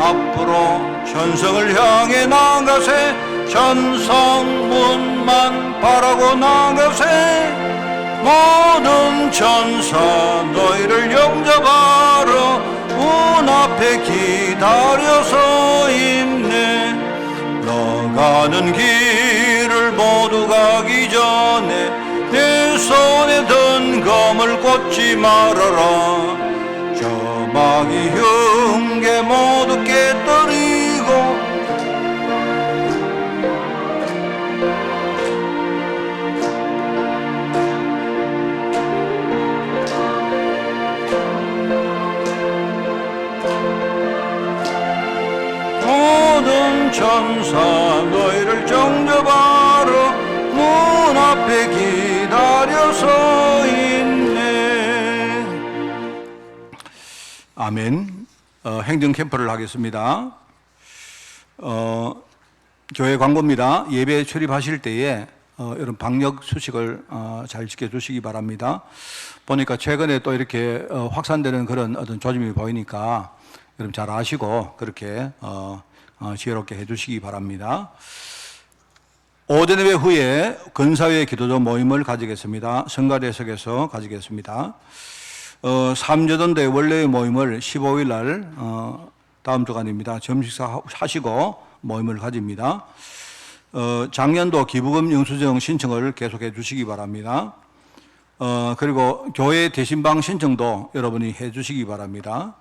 S1: 앞으로 천성을 향해 나가세. 천성문만 바라고 나가세. 모든 천사 너희를 영접하러 문 앞에 기다려 서 있네. 너 가는 길을 모두 가기 전에 내 손에 든 검을 꽂지 말아라. 저 마귀 흉계 모두 깨뜨리고 천사 너희를 정접하러 문 앞에 기다려서 있네. 아멘. 행정 캠프를 하겠습니다. 교회 광고입니다. 예배 출입하실 때에 여러분 방역 수칙을 잘 지켜주시기 바랍니다. 보니까 최근에 또 이렇게 확산되는 그런 어떤 조짐이 보이니까 여러분 잘 아시고 그렇게 지혜롭게 해주시기 바랍니다. 오전 예배 후에 근사회 기도조 모임을 가지겠습니다. 성가대석에서 가지겠습니다. 3여전대 원래의 모임을 15일 날 다음 주간입니다. 점심식사 하시고 모임을 가집니다. 작년도 기부금 영수증 신청을 계속해 주시기 바랍니다. 그리고 교회 대신방 신청도 여러분이 해 주시기 바랍니다.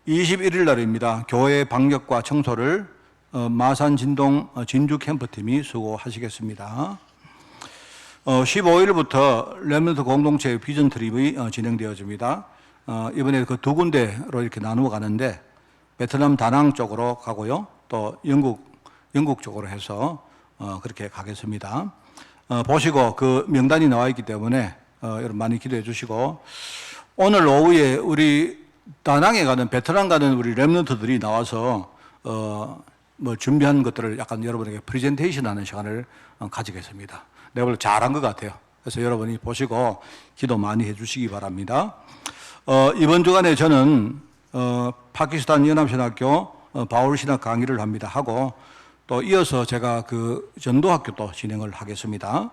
S1: 21일 날입니다. 교회 방역과 청소를 마산 진동 진주 캠프팀이 수고하시겠습니다. 15일부터 렘넌트 공동체 비전 트립이 진행되어집니다. 이번에 그 두 군데로 이렇게 나누어 가는데 베트남 다낭 쪽으로 가고요. 또 영국 쪽으로 해서 그렇게 가겠습니다. 보시고 그 명단이 나와 있기 때문에 여러분 많이 기도해 주시고, 오늘 오후에 우리 다낭에 가는 베트남 가는 우리 렘넌트들이 나와서 뭐 준비한 것들을 약간 여러분에게 프레젠테이션 하는 시간을 가지겠습니다. 내가 볼 때 잘한 것 같아요. 그래서 여러분이 보시고 기도 많이 해 주시기 바랍니다. 이번 주간에 저는 파키스탄 연합신학교 바울신학 강의를 합니다. 하고 또 이어서 제가 그 전도학교 또 진행을 하겠습니다.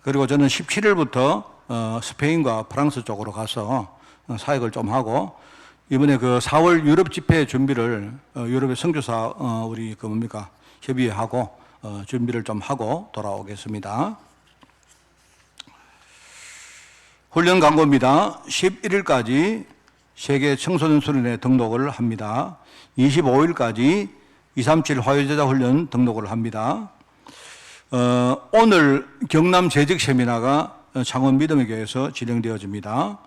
S1: 그리고 저는 17일부터 스페인과 프랑스 쪽으로 가서 사역을 좀 하고, 이번에 그 4월 유럽 집회 준비를 유럽의 선교사 우리 그 뭡니까 협의회하고 준비를 좀 하고 돌아오겠습니다. 훈련 광고입니다. 11일까지 세계 청소년 수련회 등록을 합니다. 25일까지 237 화요제자 훈련 등록을 합니다. 오늘 경남 재직 세미나가 창원 믿음의 교회에서 진행되어집니다.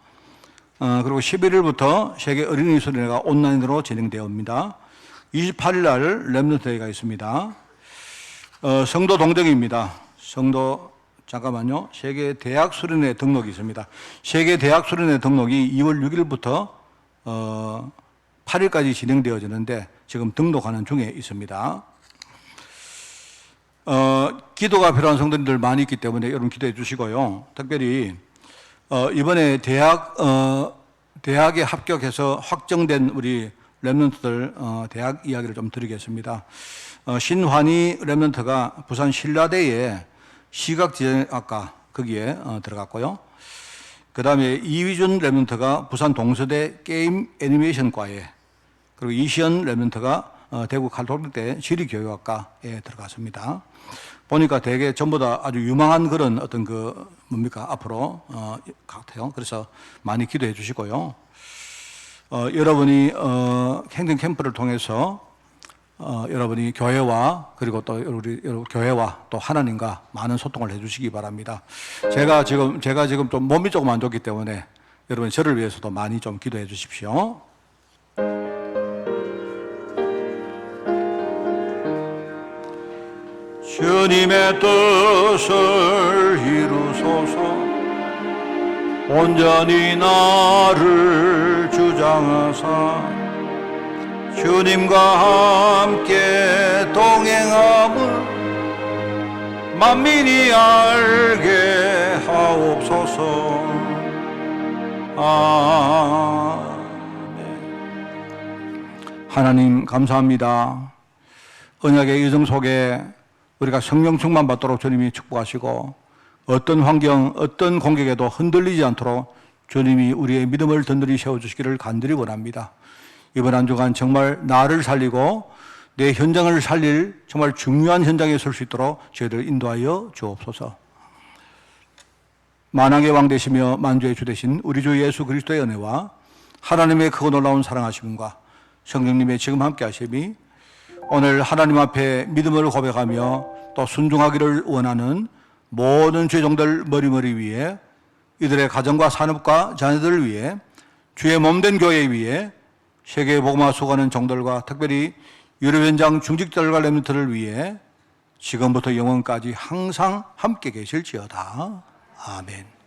S1: 그리고 11일부터 세계 어린이 수련회가 온라인으로 진행되어옵니다. 28일 날 렘넌트회가 있습니다. 성도 동정입니다. 성도 잠깐만요. 세계 대학 수련회 등록이 있습니다. 세계 대학 수련회 등록이 2월 6일부터 8일까지 진행되어지는데 지금 등록하는 중에 있습니다. 기도가 필요한 성도님들 많이 있기 때문에 여러분 기도해 주시고요. 특별히 이번에 대학에 합격해서 확정된 우리 렘넌트들 대학 이야기를 좀 드리겠습니다. 신환희 렘넌트가 부산 신라대에 시각지정학과 거기에 들어갔고요. 그 다음에 이휘준 렘넌트가 부산 동서대 게임 애니메이션과에, 그리고 이시연 렘넌트가 대구 칼톨릭대 지리교육학과에 들어갔습니다. 보니까 대개 전부 다 아주 유망한 그런 어떤 그 뭡니까 앞으로 같아요. 그래서 많이 기도해 주시고요. 여러분이 행정 캠프를 통해서 여러분이 교회와 그리고 또 우리 교회와 또 하나님과 많은 소통을 해주시기 바랍니다. 제가 지금 좀 몸이 조금 안 좋기 때문에 여러분 저를 위해서도 많이 좀 기도해 주십시오. 주님의 뜻을 이루소서. 온전히 나를 주장하사 주님과 함께 동행함을 만민이 알게 하옵소서. 아멘. 하나님 감사합니다. 언약의 여정 속에 우리가 성령 충만 받도록 주님이 축복하시고, 어떤 환경, 어떤 공격에도 흔들리지 않도록 주님이 우리의 믿음을 든든히 세워주시기를 간절히 원합니다. 이번 한 주간 정말 나를 살리고 내 현장을 살릴 정말 중요한 현장에 설 수 있도록 저희들 인도하여 주옵소서. 만왕의 왕 되시며 만주의 주 되신 우리 주 예수 그리스도의 은혜와 하나님의 크고 놀라운 사랑하심과 성령님의 지금 함께 하심이 오늘 하나님 앞에 믿음을 고백하며 또 순종하기를 원하는 모든 죄종들 머리머리 위에, 이들의 가정과 산업과 자녀들을 위해, 주의 몸된 교회 위에 세계 복음화 수고하는 종들과 특별히 유럽 현장 중직들과 렘넌트를 위해 지금부터 영원까지 항상 함께 계실지어다. 아멘.